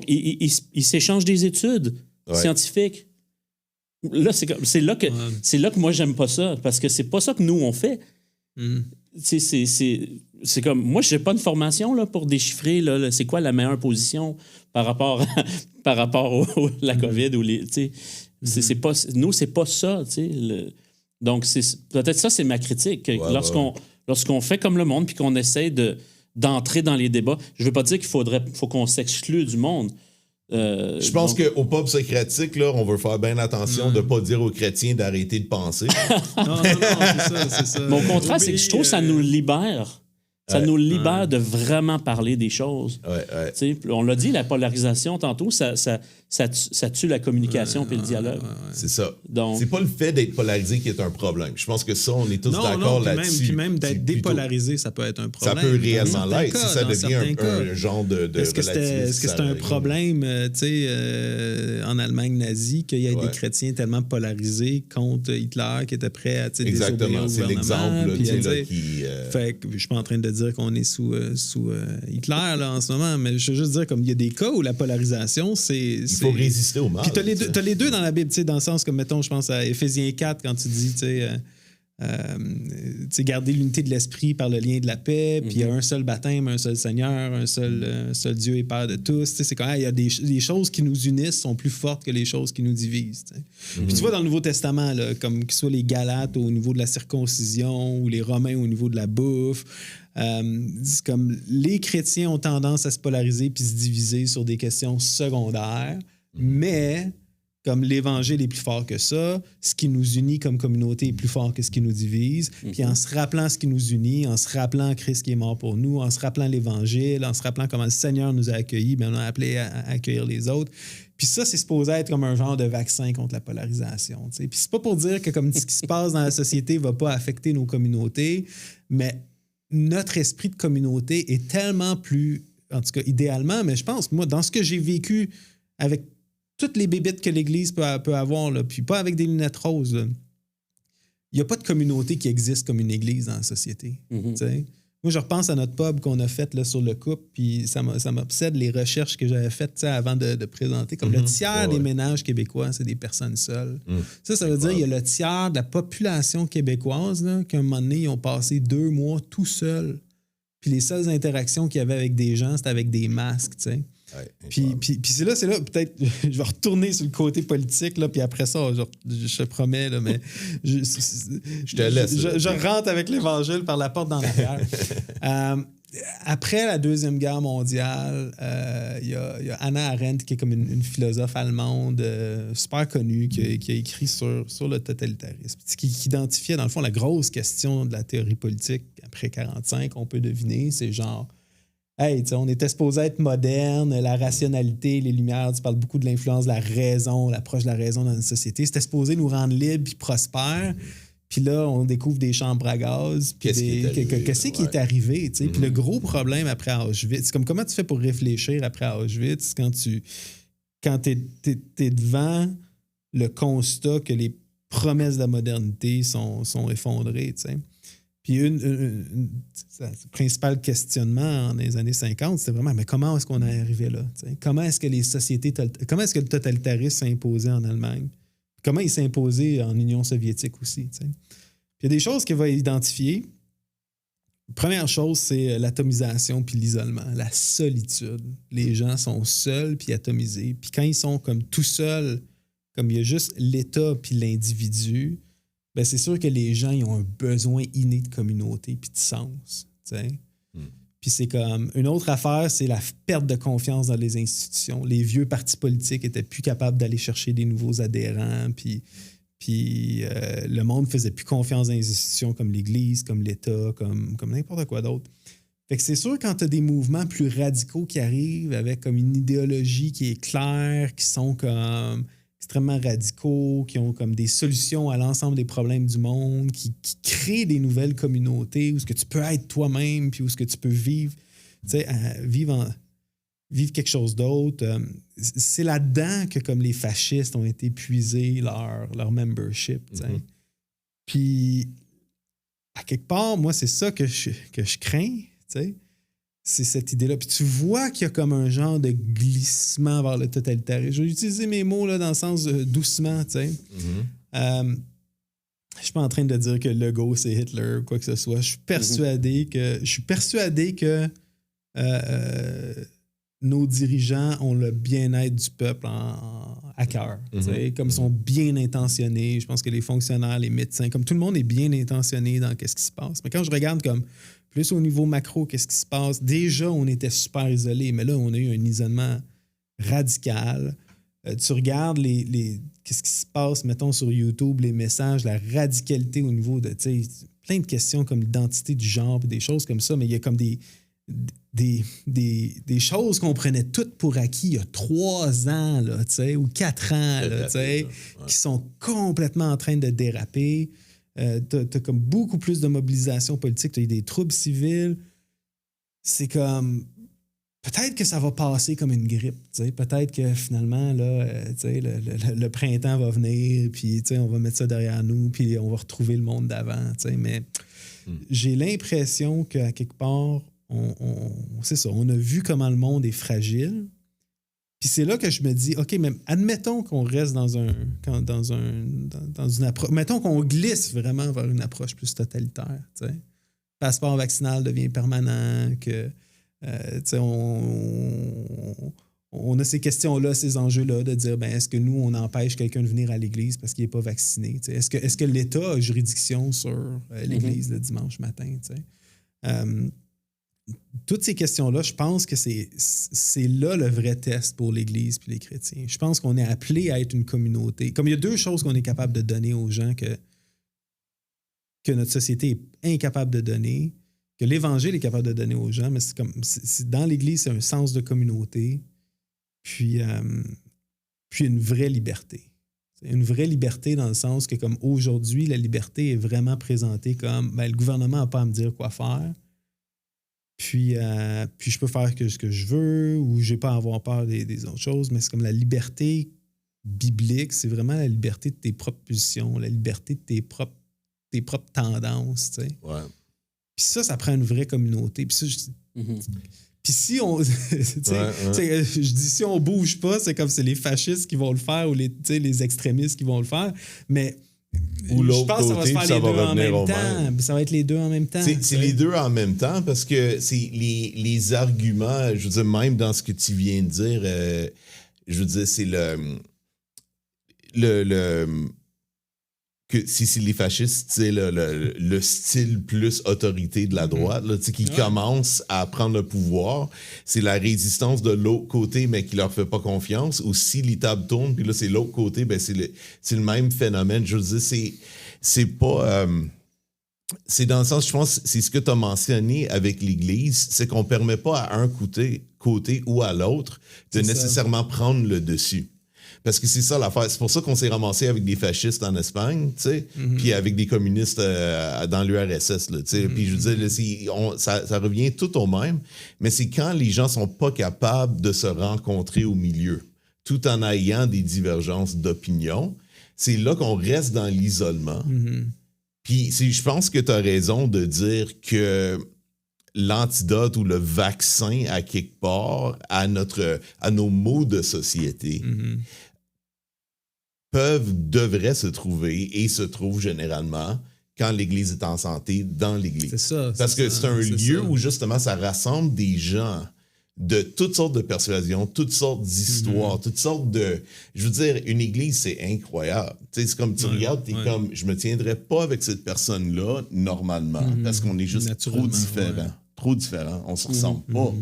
ils s'échangent des études scientifiques. Là, c'est là que moi, j'aime pas ça, parce que c'est pas ça que nous, on fait. C'est comme... Moi, j'ai pas une formation là, pour déchiffrer là, c'est quoi la meilleure position par rapport à la COVID ou les... C'est pas, nous, c'est pas ça. Donc, peut-être ça, c'est ma critique. Lorsqu'on fait comme le monde puis qu'on essaie d'entrer dans les débats, je ne veux pas dire faut qu'on s'exclue du monde. Je pense qu'au peuple socratique, là, on veut faire bien attention de ne pas dire aux chrétiens d'arrêter de penser. non, c'est ça. Mais au contraire, c'est que je trouve que ça nous libère. Ça nous libère de vraiment parler des choses. On l'a dit, la polarisation, tantôt, ça tue la communication et le dialogue. C'est ça. Donc, c'est pas le fait d'être polarisé qui est un problème. Je pense que ça, on est tous d'accord là-dessus. Puis même d'être dépolarisé, ça peut être un problème. Ça peut réellement l'être si ça devient un genre de Est-ce que c'était un problème en Allemagne nazie qu'il y ait des chrétiens tellement polarisés contre Hitler qui étaient prêts à désobéir au gouvernement? C'est l'exemple qui... Fait que je suis pas en train de dire qu'on est sous Hitler là, en ce moment, mais je veux juste dire comme il y a des cas où la polarisation, il faut résister au mal. Puis t'as les deux dans la Bible, dans le sens que, mettons, je pense à Éphésiens 4, quand tu dis, garder l'unité de l'esprit par le lien de la paix, puis il y a un seul baptême, un seul Seigneur, un seul Dieu et Père de tous. C'est quand même, il y a des choses qui nous unissent sont plus fortes que les choses qui nous divisent. Puis tu vois dans le Nouveau Testament, là, comme que ce soit les Galates au niveau de la circoncision ou les Romains au niveau de la bouffe, c'est comme les chrétiens ont tendance à se polariser puis se diviser sur des questions secondaires, mais comme l'Évangile est plus fort que ça, ce qui nous unit comme communauté est plus fort que ce qui nous divise. Puis en se rappelant ce qui nous unit, en se rappelant Christ qui est mort pour nous, en se rappelant l'Évangile, en se rappelant comment le Seigneur nous a accueillis, bien, on a appelé à accueillir les autres. Puis ça, c'est supposé être comme un genre de vaccin contre la polarisation. T'sais. Puis c'est pas pour dire que comme ce qui se passe dans la société va pas affecter nos communautés, mais notre esprit de communauté est tellement plus, en tout cas idéalement, mais je pense, moi, dans ce que j'ai vécu avec toutes les bébites que l'Église peut avoir, là, puis pas avec des lunettes roses, il n'y a pas de communauté qui existe comme une Église dans la société. Moi, je repense à notre pub qu'on a fait là, sur le couple, puis ça m'obsède les recherches que j'avais faites avant de présenter. Comme le tiers des ménages québécois, c'est des personnes seules. Ça veut dire qu'il y a le tiers de la population québécoise là, qu'à un moment donné, ils ont passé 2 mois tout seuls. Puis les seules interactions qu'il y avait avec des gens, c'était avec des masques, tu sais. Puis c'est là, peut-être, je vais retourner sur le côté politique, là, puis après ça, je te promets, là, mais je te laisse. Je rentre avec l'Évangile par la porte dans l'arrière. après la Deuxième Guerre mondiale, il y a Hannah Arendt, qui est comme une philosophe allemande super connue, qui a écrit sur le totalitarisme, qui identifiait, dans le fond, la grosse question de la théorie politique après 1945, on peut deviner, c'est genre, hey, on était supposé être moderne, la rationalité, les lumières, tu parles beaucoup de l'influence de la raison, l'approche de la raison dans une société, c'était supposé nous rendre libres et prospères. Puis là, on découvre des chambres à gaz. Qu'est-ce qui est arrivé? Puis le gros problème après Auschwitz, c'est comme comment tu fais pour réfléchir après Auschwitz quand t'es devant le constat que les promesses de la modernité sont effondrées. T'sais. Puis le principal questionnement dans les années 50, c'était vraiment, mais comment est-ce qu'on est arrivé là? T'sais? Comment est-ce que le totalitarisme s'est imposé en Allemagne? Comment il s'est imposé en Union soviétique aussi. T'sais. Puis il y a des choses qu'il va identifier. Première chose, c'est l'atomisation puis l'isolement, la solitude. Les gens sont seuls puis atomisés. Puis quand ils sont comme tout seuls, comme il y a juste l'État puis l'individu, ben c'est sûr que les gens ils ont un besoin inné de communauté puis de sens. T'sais. Puis c'est comme... Une autre affaire, c'est la perte de confiance dans les institutions. Les vieux partis politiques étaient plus capables d'aller chercher des nouveaux adhérents, puis le monde faisait plus confiance dans les institutions comme l'Église, comme l'État, comme n'importe quoi d'autre. Fait que c'est sûr, quand tu as des mouvements plus radicaux qui arrivent avec comme une idéologie qui est claire, qui sont comme extrêmement radicaux, qui ont comme des solutions à l'ensemble des problèmes du monde, qui créent des nouvelles communautés où ce que tu peux être toi-même, puis où ce que tu peux vivre, vivre quelque chose d'autre. C'est là-dedans que comme les fascistes ont été puisés leur membership. Mm-hmm. Puis, à quelque part, moi, c'est ça que je crains, t'sais. C'est cette idée-là. Puis tu vois qu'il y a comme un genre de glissement vers le totalitarisme. Je vais utiliser mes mots là, dans le sens doucement, tu sais. Mm-hmm. Je suis pas en train de dire que Legault, c'est Hitler ou quoi que ce soit. Je suis persuadé que nos dirigeants ont le bien-être du peuple à cœur. Mm-hmm. Comme ils sont bien intentionnés. Je pense que les fonctionnaires, les médecins, comme tout le monde est bien intentionné dans ce qui se passe. Mais quand je regarde comme plus au niveau macro, qu'est-ce qui se passe? Déjà, on était super isolés, mais là, on a eu un isolement radical. Tu regardes qu'est-ce qui se passe, mettons, sur YouTube, les messages, la radicalité au niveau de, plein de questions comme l'identité du genre et des choses comme ça, mais il y a comme des choses qu'on prenait toutes pour acquis il y a 3 ans, là, ou 4 ans, là, qui sont complètement en train de déraper. T'as comme beaucoup plus de mobilisation politique, t'as eu des troubles civils. C'est comme... Peut-être que ça va passer comme une grippe. Peut-être que finalement, là, le printemps va venir, puis on va mettre ça derrière nous, puis on va retrouver le monde d'avant. Mais j'ai l'impression qu'à quelque part, c'est ça, on a vu comment le monde est fragile. Puis c'est là que je me dis, OK, mais admettons qu'on reste dans une approche, mettons qu'on glisse vraiment vers une approche plus totalitaire. Le passeport vaccinal devient permanent, que on a ces questions-là, ces enjeux-là de dire, est-ce que nous, on empêche quelqu'un de venir à l'église parce qu'il n'est pas vacciné? Est-ce que l'État a juridiction sur l'église le dimanche matin? Toutes ces questions-là, je pense que c'est là le vrai test pour l'Église et les chrétiens. Je pense qu'on est appelé à être une communauté. Comme il y a 2 choses qu'on est capable de donner aux gens que notre société est incapable de donner, que l'Évangile est capable de donner aux gens, mais c'est dans l'Église, c'est un sens de communauté, puis une vraie liberté. C'est une vraie liberté dans le sens que comme aujourd'hui, la liberté est vraiment présentée comme le gouvernement n'a pas à me dire quoi faire. Puis je peux faire ce que je veux ou je n'ai pas à avoir peur des autres choses, mais c'est comme la liberté biblique, c'est vraiment la liberté de tes propres positions, la liberté de tes propres tendances. Ouais. Puis ça prend une vraie communauté. Puis ça, puis si on... je dis si on bouge pas, c'est comme c'est les fascistes qui vont le faire ou les extrémistes qui vont le faire, mais... Ou l'autre je pense que ça va se faire les deux en même temps. Ça va être les deux en même temps. C'est les deux en même temps parce que c'est les arguments, je veux dire, même dans ce que tu viens de dire, je veux dire, c'est que si c'est les fascistes, c'est le style plus autorité de la droite, là, qui commence à prendre le pouvoir, c'est la résistance de l'autre côté, mais qui leur fait pas confiance, ou si les tables tournent, puis là, c'est l'autre côté, ben c'est le même phénomène. Je veux dire, c'est pas... c'est dans le sens, je pense, c'est ce que tu as mentionné avec l'Église, c'est qu'on permet pas à un côté ou à l'autre de nécessairement prendre le dessus. Parce que c'est ça l'affaire. C'est pour ça qu'on s'est ramassé avec des fascistes en Espagne, tu sais, puis avec des communistes dans l'URSS, là, tu sais. Puis je veux dire, ça revient tout au même, mais c'est quand les gens sont pas capables de se rencontrer au milieu, tout en ayant des divergences d'opinion, c'est là qu'on reste dans l'isolement. Puis je pense que tu as raison de dire que l'antidote ou le vaccin, à quelque part, à nos maux de société, devraient se trouver et se trouvent généralement quand l'Église est en santé dans l'Église. C'est ça. Parce que c'est un lieu où justement ça rassemble des gens de toutes sortes de persuasions, toutes sortes d'histoires, toutes sortes de... Je veux dire, une église, c'est incroyable. Tu sais, c'est comme tu regardes, t'es comme, je me tiendrais pas avec cette personne-là normalement, parce qu'on est juste trop différents. Ouais. Trop différents. On se ressemble pas.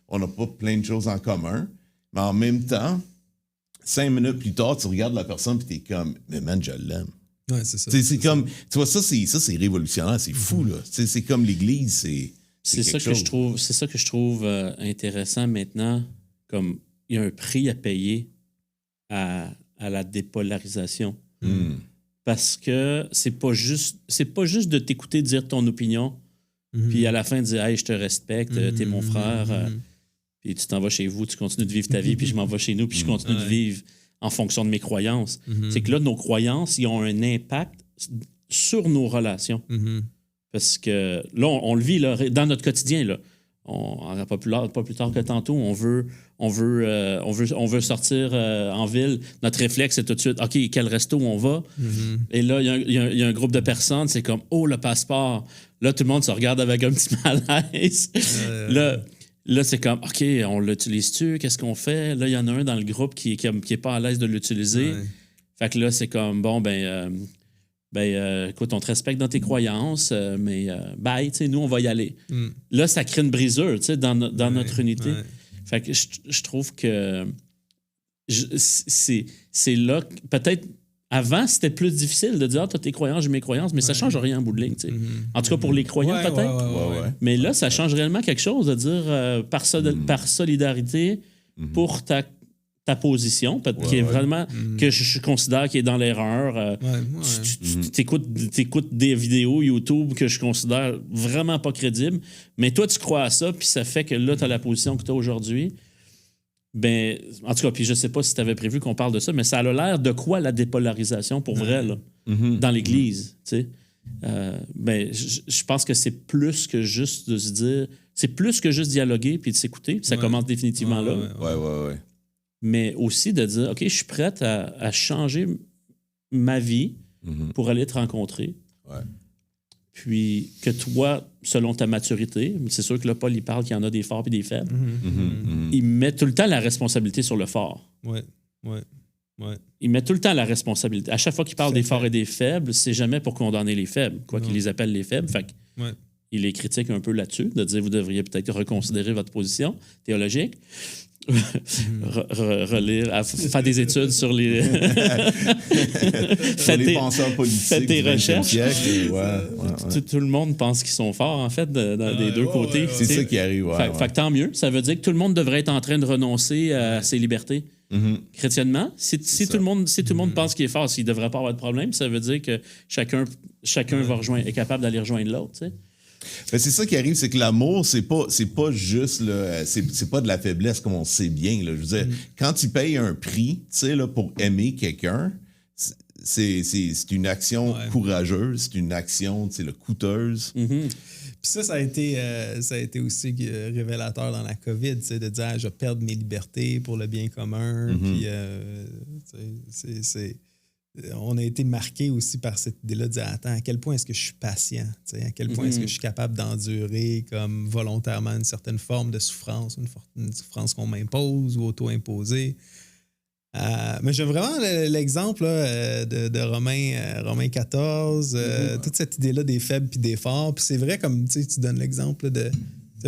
On n'a pas plein de choses en commun. Mais en même temps, 5 minutes plus tard, tu regardes la personne et t'es comme, mais man, je l'aime. Ouais, c'est ça. C'est comme, tu vois, ça, c'est révolutionnaire, c'est fou, là. C'est comme l'église, c'est ça que je trouve intéressant maintenant. Comme il y a un prix à payer à la dépolarisation. Parce que c'est pas juste de t'écouter dire ton opinion, puis à la fin de dire hey, je te respecte, t'es mon frère, puis tu t'en vas chez vous, tu continues de vivre ta vie, puis je m'en vais chez nous, puis je continue de vivre en fonction de mes croyances. C'est que là, nos croyances, ils ont un impact sur nos relations. Parce que là, on le vit là, dans notre quotidien. Là. Pas plus tard que tantôt, on veut sortir en ville. Notre réflexe, c'est tout de suite, OK, quel resto on va? Et là, il y a un groupe de personnes, c'est comme, oh, le passeport. Là, tout le monde se regarde avec un petit malaise. Là, c'est comme, OK, on l'utilise-tu? Qu'est-ce qu'on fait? Là, il y en a un dans le groupe qui est pas à l'aise de l'utiliser. Fait que là, c'est comme, bon, écoute, on te respecte dans tes croyances, mais bye, tu sais, nous, on va y aller. Là, ça crée une brisure, tu sais, dans notre unité. Fait que je trouve que c'est là, peut-être, avant, c'était plus difficile de dire, ah, t'as tes croyances, j'ai mes croyances, mais ça change rien en bout de ligne, tu sais. En tout cas, pour les croyants, peut-être. Ouais. Mais là, ça change réellement quelque chose de dire, par solidarité, pour ta position, qui est vraiment, que je considère qui est dans l'erreur. Tu écoutes des vidéos YouTube que je considère vraiment pas crédibles, mais toi, tu crois à ça, puis ça fait que là, tu as la position que tu as aujourd'hui. Ben, en tout cas, puis je sais pas si tu avais prévu qu'on parle de ça, mais ça a l'air de quoi la dépolarisation pour vrai, là, dans l'Église, tu sais. Je pense que c'est plus que juste de se dire... C'est plus que juste dialoguer puis de s'écouter. Ça commence définitivement là. Ouais. Mais aussi de dire, OK, je suis prête à changer ma vie pour aller te rencontrer. Puis que toi, selon ta maturité, c'est sûr que là, Paul, il parle qu'il y en a des forts et des faibles. Il met tout le temps la responsabilité sur le fort. Il met tout le temps la responsabilité. À chaque fois qu'il parle des forts et des faibles, c'est jamais pour condamner les faibles, quoi qu'il les appelle les faibles. Fait il les critique un peu là-dessus, de dire, vous devriez peut-être reconsidérer votre position théologique. Relire, faire des études sur les les penseurs politiques. Faites tes recherches. Tout le monde pense qu'ils sont forts, en fait, des deux côtés. C'est ça qui arrive. Fait que tant mieux. Ça veut dire que tout le monde devrait être en train de renoncer à ses libertés. Chrétiennement, si tout le monde pense qu'il est fort, s'il ne devrait pas avoir de problème, ça veut dire que chacun est capable d'aller rejoindre l'autre. Tu sais. Ben, c'est ça qui arrive, c'est que l'amour, c'est pas juste là, c'est pas de la faiblesse comme on sait bien. Là. Je veux dire, quand tu payes un prix, tu sais, là, pour aimer quelqu'un, c'est une action courageuse, c'est une action, tu sais, coûteuse. Puis ça a été aussi révélateur dans la COVID, tu sais, de dire je vais perdre mes libertés pour le bien commun. Puis on a été marqué aussi par cette idée-là de dire attends, à quel point est-ce que je suis patient? À quel point est-ce que je suis capable d'endurer comme volontairement une certaine forme de souffrance, une souffrance qu'on m'impose ou auto-imposée? Mais j'aime vraiment l'exemple là, de Romains 14, toute cette idée-là des faibles puis des forts. Puis c'est vrai, comme tu donnes l'exemple là, de...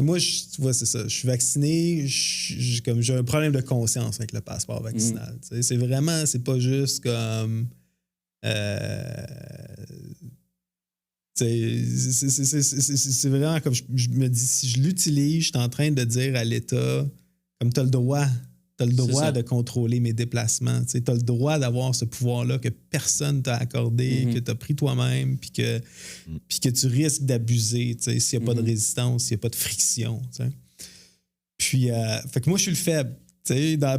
Moi, tu vois, c'est ça. Je suis vacciné, j'ai un problème de conscience avec le passeport vaccinal. C'est vraiment, c'est pas juste comme... c'est vraiment comme je me dis, si je l'utilise, je suis en train de dire à l'État, comme tu as le droit de contrôler mes déplacements, tu as le droit d'avoir ce pouvoir-là que personne t'a accordé, que tu as pris toi-même, puis que tu risques d'abuser s'il n'y a pas de résistance, s'il n'y a pas de friction. T'sais. Puis, fait que moi, je suis le faible.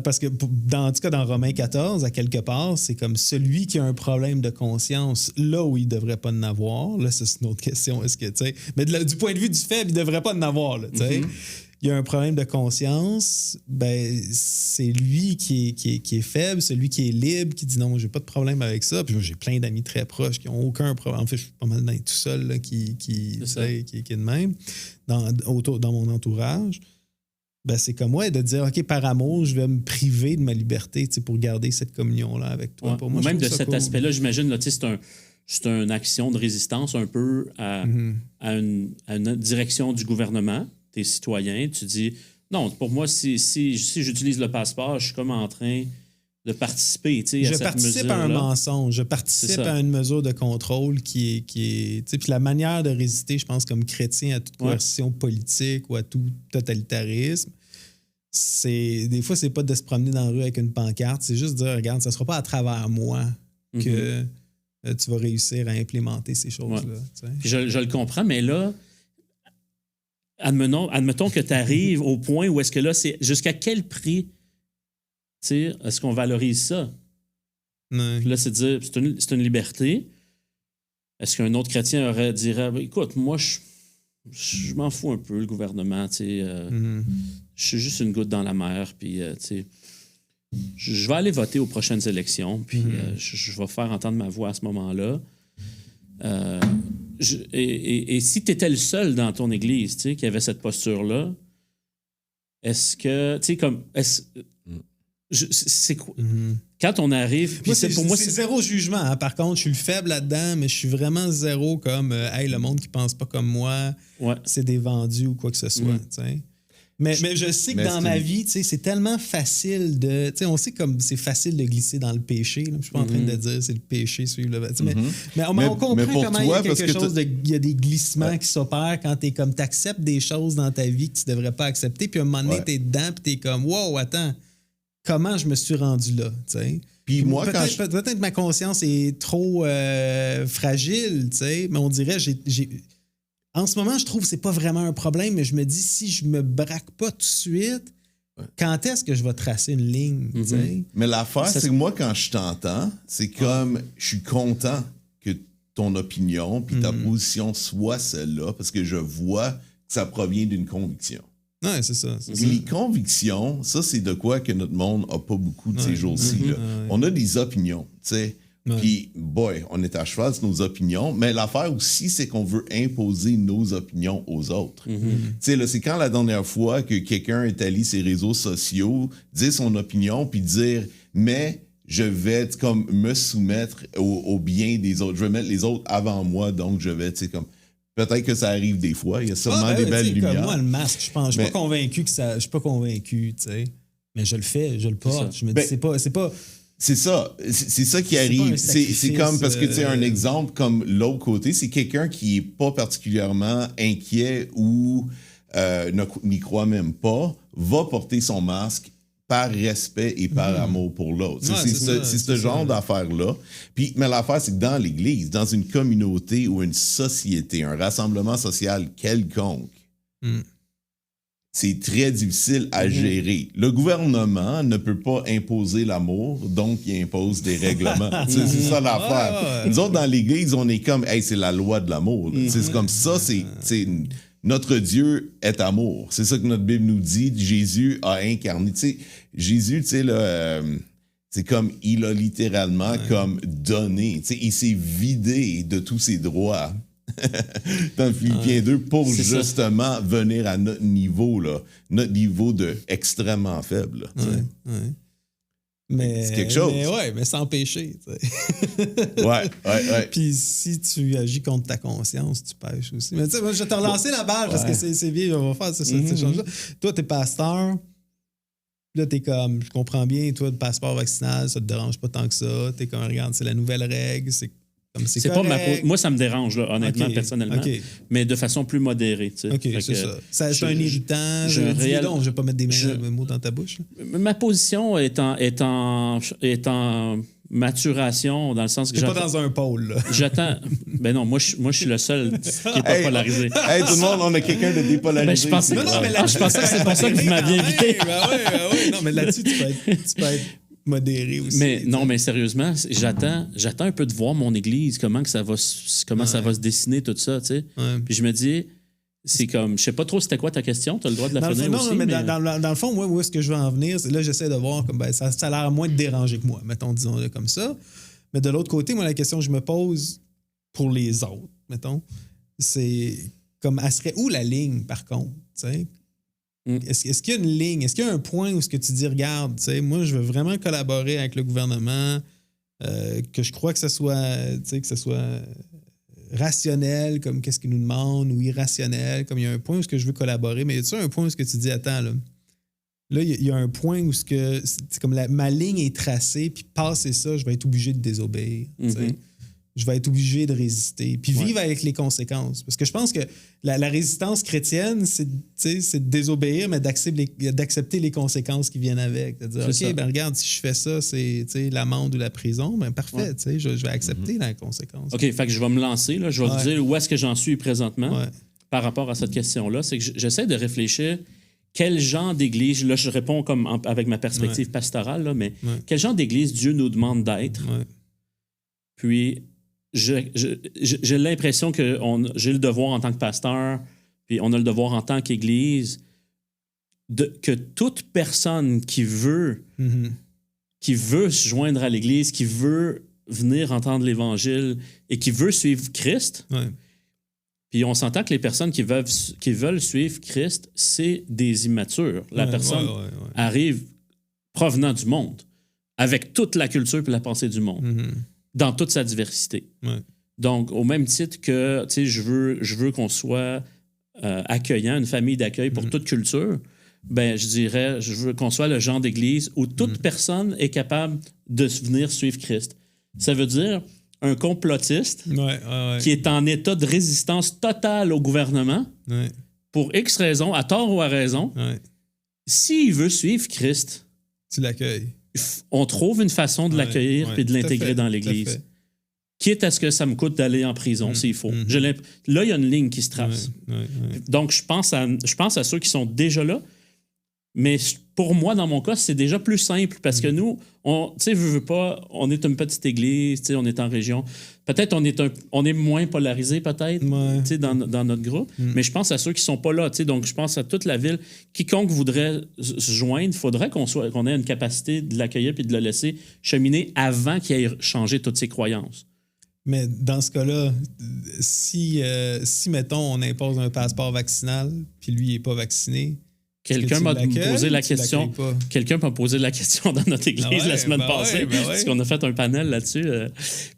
Parce que, en tout cas, dans Romains 14, à quelque part, c'est comme celui qui a un problème de conscience, là où il ne devrait pas en avoir. Là, ça, c'est une autre question. Est-ce que, mais du point de vue du faible, il ne devrait pas en avoir. Là, il y a un problème de conscience, ben, c'est lui qui est faible, celui qui est libre, qui dit non, j'ai pas de problème avec ça. Puis moi, j'ai plein d'amis très proches qui n'ont aucun problème. En fait, je suis pas mal tout seul là, qui est de même dans mon entourage. Ben, c'est comme moi de dire, OK, par amour, je vais me priver de ma liberté pour garder cette communion-là avec toi. Ouais. Pour moi, même de cet cool. aspect-là, j'imagine, là, c'est une action de résistance un peu à une direction du gouvernement, tes citoyens. Tu dis, non, pour moi, si j'utilise le passeport, je suis comme en train de participer à cette mesure-là. Je participe à un mensonge, je participe à une mesure de contrôle qui est puis la manière de résister, je pense, comme chrétien à toute coercition politique ou à tout totalitarisme, des fois, c'est pas de se promener dans la rue avec une pancarte, c'est juste de dire, regarde, ça sera pas à travers moi que tu vas réussir à implémenter ces choses-là. Puis je le comprends, mais là, admettons que tu arrives au point où est-ce que là, c'est jusqu'à quel prix est-ce qu'on valorise ça? Puis là, c'est de dire, c'est une liberté. Est-ce qu'un autre chrétien dirait, écoute, moi, je m'en fous un peu, le gouvernement, je suis juste une goutte dans la mer, puis, je vais aller voter aux prochaines élections, puis je vais faire entendre ma voix à ce moment-là. Et si tu étais le seul dans ton église, qui avait cette posture-là, est-ce que, c'est quoi? Quand on arrive... Pour moi, c'est zéro jugement. Hein. Par contre, je suis le faible là-dedans, mais je suis vraiment zéro comme hey, le monde qui pense pas comme moi, c'est des vendus ou quoi que ce soit. Mais je sais que dans ma vie, c'est tellement facile de... On sait comme c'est facile de glisser dans le péché. Là. Je suis pas en train de dire c'est le péché, suivre le... Mais on comprend comment il y a quelque chose il y a des glissements qui s'opèrent quand tu acceptes des choses dans ta vie que tu devrais pas accepter, puis à un moment donné, tu es dedans, puis tu es comme « Wow, attends! » Comment je me suis rendu là, tu sais. Puis moi, peut-être que ma conscience est trop fragile, tu sais, mais on dirait, en ce moment, je trouve que c'est pas vraiment un problème, mais je me dis, si je me braque pas tout de suite, quand est-ce que je vais tracer une ligne, tu sais? Mais l'affaire, c'est que moi, quand je t'entends, c'est comme, je suis content que ton opinion puis ta position soit celle-là, parce que je vois que ça provient d'une conviction. Ouais, c'est ça. Les convictions, ça, c'est de quoi que notre monde n'a pas beaucoup de ces jours-ci. Là. On a des opinions, tu sais. Puis, on est à cheval sur nos opinions, mais l'affaire aussi, c'est qu'on veut imposer nos opinions aux autres. Tu sais, là, c'est quand la dernière fois que quelqu'un est allé sur ses réseaux sociaux, dire son opinion, puis dire, mais je vais comme me soumettre au bien des autres. Je vais mettre les autres avant moi, donc je vais, tu sais, comme... Peut-être que ça arrive des fois. Il y a sûrement des belles lumières. Moi, le masque, je pense. Je suis pas convaincu je suis pas convaincu, tu sais. Mais je le fais, je le porte. Je me dis, c'est pas. C'est ça. C'est ça qui arrive. C'est comme, parce que tu sais, un exemple comme l'autre côté, c'est quelqu'un qui est pas particulièrement inquiet ou n'y croit même pas, va porter son masque par respect et par amour pour l'autre. C'est ce genre d'affaire-là. Mais l'affaire, c'est que dans l'Église, dans une communauté ou une société, un rassemblement social quelconque, c'est très difficile à gérer. Le gouvernement ne peut pas imposer l'amour, donc il impose des règlements. C'est ça l'affaire. Nous autres, dans l'Église, on est comme, hey, c'est la loi de l'amour. C'est comme ça, c'est notre Dieu est amour. C'est ça que notre Bible nous dit. Jésus a incarné. T'sais, Jésus, c'est comme il a littéralement comme donné. Il s'est vidé de tous ses droits dans Philippiens 2 pour justement venir à notre niveau, là, notre niveau de extrêmement faible. Mais, c'est quelque chose. Mais sans péché. Ouais. Puis si tu agis contre ta conscience, tu pêches aussi. Mais tu sais, moi, je vais te relancer la balle parce que c'est bien, on va faire cet échange-là. Toi, t'es pasteur. Là, t'es comme, je comprends bien, toi, le passeport vaccinal, ça te dérange pas tant que ça. T'es comme, regarde, c'est la nouvelle règle, c'est correct. Moi, ça me dérange, là, honnêtement, personnellement, mais de façon plus modérée. Tu sais. OK, c'est ça. C'est un irritant. Je vais pas mettre des mots dans ta bouche. Là. Ma position est en maturation, dans le sens que pas dans un pôle, là. J'attends... Ben non, moi, je suis le seul qui n'est pas polarisé. Hey, tout le monde, on a quelqu'un de dépolarisé. Ben, je pensais que c'est pour ça que vous m'aviez invité. Oui. Non, mais là-dessus, tu peux être modéré aussi. Mais non, mais sérieusement, j'attends un peu de voir mon église, comment ça va se dessiner, tout ça, tu sais. Ouais. Puis je me dis, c'est comme, je sais pas trop c'était quoi ta question, tu as le droit de la finir aussi. Non, mais dans le fond, moi, où est-ce que je veux en venir, là, j'essaie de voir, comme, ça a l'air moins de déranger que moi, mettons, disons-le comme ça. Mais de l'autre côté, moi, la question que je me pose pour les autres, mettons, c'est comme, elle serait où la ligne, par contre, tu sais? Est-ce qu'il y a une ligne? Est-ce qu'il y a un point où ce que tu dis, regarde, tu sais, moi, je veux vraiment collaborer avec le gouvernement, que je crois que ça soit rationnel, comme qu'est-ce qu'ils nous demandent, ou irrationnel, comme il y a un point où ce que je veux collaborer, mais y a-tu un point où ce que tu dis, attends, là, il y a un point où ce que c'est comme ma ligne est tracée, puis passer ça, je vais être obligé de désobéir, tu sais. Je vais être obligé de résister, puis vivre avec les conséquences. Parce que je pense que la résistance chrétienne, c'est de désobéir, mais d'accepter les conséquences qui viennent avec. De dire, OK, ben regarde, si je fais ça, c'est l'amende ou la prison, ben parfait, je vais accepter la conséquence. OK, fait que je vais me lancer, là, je vais vous dire où est-ce que j'en suis présentement par rapport à cette question-là. C'est que j'essaie de réfléchir quel genre d'église, là je réponds comme avec ma perspective pastorale, là, mais quel genre d'église Dieu nous demande d'être. Puis j'ai l'impression que j'ai le devoir en tant que pasteur, puis on a le devoir en tant qu'Église, que toute personne qui veut se joindre à l'Église, qui veut venir entendre l'Évangile et qui veut suivre Christ, puis on s'entend que les personnes qui veulent suivre Christ, c'est des immatures. La personne arrive provenant du monde, avec toute la culture et la pensée du monde. Dans toute sa diversité. Donc, au même titre que, tu sais, je veux qu'on soit accueillant, une famille d'accueil pour toute culture, ben, je dirais, je veux qu'on soit le genre d'église où toute personne est capable de venir suivre Christ. Ça veut dire un complotiste qui est en état de résistance totale au gouvernement pour X raisons, à tort ou à raison. S'il veut suivre Christ, tu l'accueilles. On trouve une façon de l'accueillir et de l'intégrer dans l'Église. Quitte à ce que ça me coûte d'aller en prison s'il faut. Là, il y a une ligne qui se trace. Donc, je pense à ceux qui sont déjà là. Mais pour moi, dans mon cas, c'est déjà plus simple parce que nous, on est une petite église, on est en région. Peut-être on est moins polarisé, peut-être, dans notre groupe. Mais je pense à ceux qui ne sont pas là. Donc, je pense à toute la ville. Quiconque voudrait se joindre, il faudrait qu'on ait une capacité de l'accueillir et de le laisser cheminer avant qu'il ait changé toutes ses croyances. Mais dans ce cas-là, si mettons, on impose un passeport vaccinal puis lui, il n'est pas vacciné, quelqu'un m'a posé la question. Quelqu'un m'a posé la question dans notre église la semaine passée, parce qu'on a fait un panel là-dessus.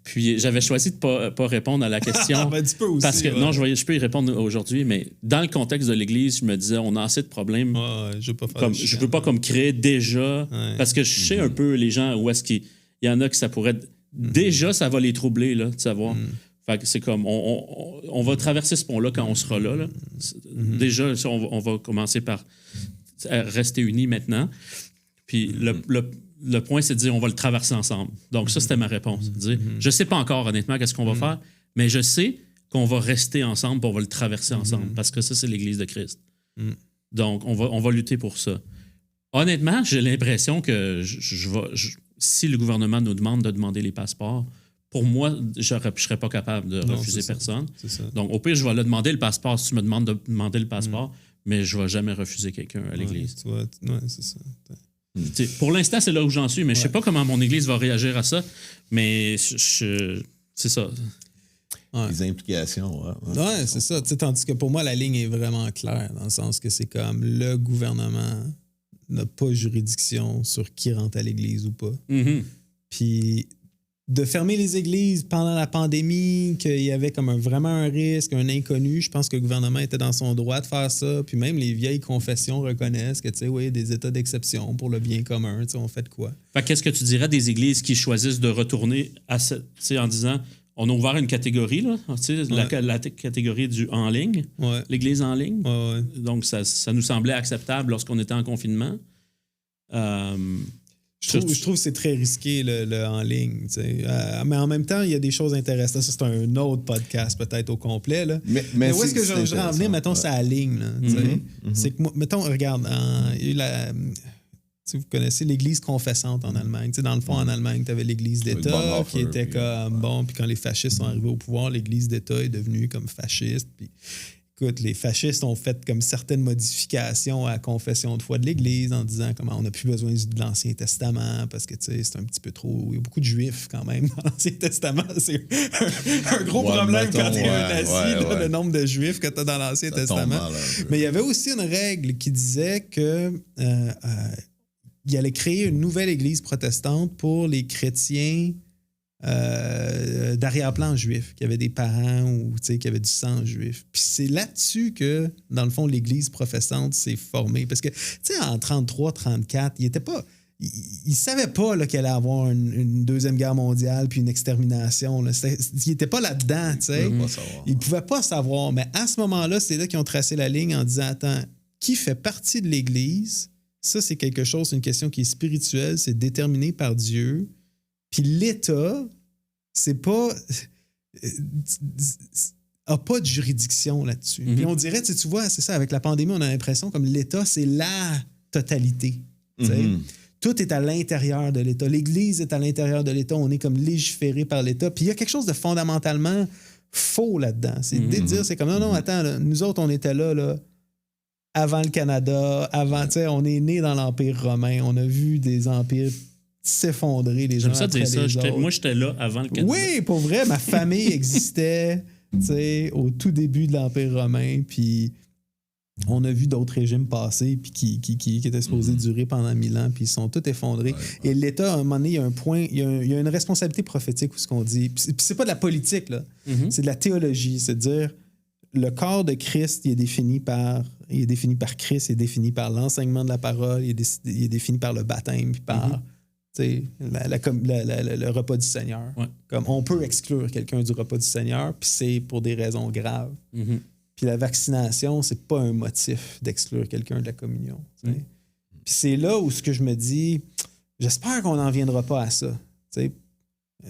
Puis j'avais choisi de pas répondre à la question. Tu peux aussi, parce que non, je peux y répondre aujourd'hui, mais dans le contexte de l'église, je me disais, on a assez de problèmes. Je veux pas comme créer déjà, parce que je sais un peu les gens où est-ce qu'il y en a que ça pourrait déjà ça va les troubler là, de savoir. Fait que c'est comme, on va traverser ce pont-là quand on sera là. Déjà, on va commencer par rester unis maintenant. Puis le point, c'est de dire, on va le traverser ensemble. Donc ça, c'était ma réponse. Dire, je ne sais pas encore, honnêtement, qu'est-ce qu'on va faire, mais je sais qu'on va rester ensemble et on va le traverser ensemble, parce que ça, c'est l'Église de Christ. Donc, on va lutter pour ça. Honnêtement, j'ai l'impression que si le gouvernement nous demande de demander les passeports, pour moi, je ne serais pas capable de refuser personne. Donc, au pire, je vais le demander le passeport si tu me demandes de demander le passeport, mais je ne vais jamais refuser quelqu'un à l'Église. C'est ça. Pour l'instant, c'est là où j'en suis, mais je ne sais pas comment mon Église va réagir à ça, mais c'est ça. Les implications, c'est ça. Tandis que pour moi, la ligne est vraiment claire, dans le sens que c'est comme le gouvernement n'a pas juridiction sur qui rentre à l'église ou pas. Mhm. Puis de fermer les églises pendant la pandémie, qu'il y avait comme vraiment un risque, un inconnu, je pense que le gouvernement était dans son droit de faire ça. Puis même les vieilles confessions reconnaissent que, tu sais, oui, des états d'exception pour le bien commun, tu sais, on fait de quoi? Fait qu'est-ce que tu dirais des églises qui choisissent de retourner à tu sais, en disant, on a ouvert une catégorie, là, tu sais, la catégorie du en ligne, Ouais. l'église en ligne. Ouais. Donc, ça nous semblait acceptable lorsqu'on était en confinement. Je trouve que c'est très risqué le en ligne. Tu sais. Mais en même temps, il y a des choses intéressantes. Ça, c'est un autre podcast peut-être au complet. Là. Mais où est-ce que je vais en venir, mettons, c'est à la ligne. Là, tu sais. C'est que moi, mettons, regarde, il y a eu si vous connaissez l'Église confessante en Allemagne. Tu sais, dans le fond, en Allemagne, tu avais l'Église d'État qui était comme bon. Puis quand les fascistes sont arrivés au pouvoir, l'Église d'État est devenue comme fasciste. Puis écoute, les fascistes ont fait comme certaines modifications à la confession de foi de l'Église en disant comment on n'a plus besoin de l'Ancien Testament parce que tu sais, c'est un petit peu trop. Il y a beaucoup de Juifs quand même dans l'Ancien Testament. C'est un gros problème quand tu es un nazi, le nombre de Juifs que tu as dans l'Ancien Testament. Mais il y avait aussi une règle qui disait que il allait créer une nouvelle Église protestante pour les chrétiens d'arrière-plan juif, qui avaient des parents ou qui avaient du sang juif. Puis c'est là-dessus que, dans le fond, l'Église professante s'est formée. Parce que, tu sais, en 33-34, il était pas... Il ne savait pas qu'il allait avoir une deuxième guerre mondiale puis une extermination. Là. Il n'était pas là-dedans, tu sais. Il ne pouvait pas savoir. Mais à ce moment-là, c'est là qu'ils ont tracé la ligne en disant, attends, qui fait partie de l'Église? Ça, c'est quelque chose, c'est une question qui est spirituelle, c'est déterminé par Dieu. Puis l'État, c'est pas... a pas de juridiction là-dessus. Mm-hmm. Puis on dirait, tu vois, c'est ça, avec la pandémie, on a l'impression comme l'État, c'est la totalité. Mm-hmm. Tout est à l'intérieur de l'État. L'Église est à l'intérieur de l'État. On est comme légiféré par l'État. Puis il y a quelque chose de fondamentalement faux là-dedans. C'est de dire, c'est comme, non, attends, là, nous autres, on était là avant le Canada, avant, tu sais, on est né dans l'Empire romain, on a vu des empires s'effondrer les gens après dire ça. les autres. Moi, j'étais là avant le Canada. Oui, pour vrai, ma famille existait, tu sais, au tout début de l'Empire romain, puis on a vu d'autres régimes passer puis qui étaient supposés durer pendant 1000 ans, puis ils sont tous effondrés. Et l'État, à un moment donné, il y a un point, il y a une responsabilité prophétique où ce qu'on dit. Puis c'est pas de la politique, là. C'est de la théologie. C'est de dire, le corps de Christ, il est défini par Christ, il est défini par l'enseignement de la parole, il est défini par le baptême, puis par le repas du Seigneur. Ouais. Comme on peut exclure quelqu'un du repas du Seigneur, puis c'est pour des raisons graves. Puis la vaccination, c'est pas un motif d'exclure quelqu'un de la communion. Puis c'est là où ce que je me dis, j'espère qu'on n'en viendra pas à ça. T'sais.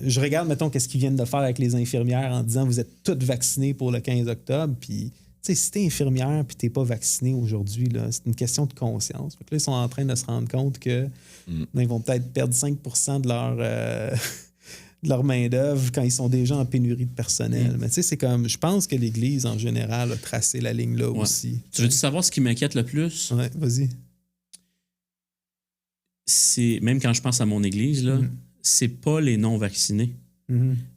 Je regarde, mettons, qu'est-ce qu'ils viennent de faire avec les infirmières en disant vous êtes toutes vaccinées pour le 15 octobre. Puis, si t'es infirmière et t'es pas vacciné aujourd'hui, là, c'est une question de conscience. Donc là, ils sont en train de se rendre compte que ils vont peut-être perdre 5% de leur main-d'œuvre quand ils sont déjà en pénurie de personnel. Mais tu sais, c'est comme, je pense que l'Église, en général, a tracé la ligne là aussi. Tu veux savoir ce qui m'inquiète le plus? Oui, vas-y. C'est, même quand je pense à mon Église, là, c'est pas les non-vaccinés.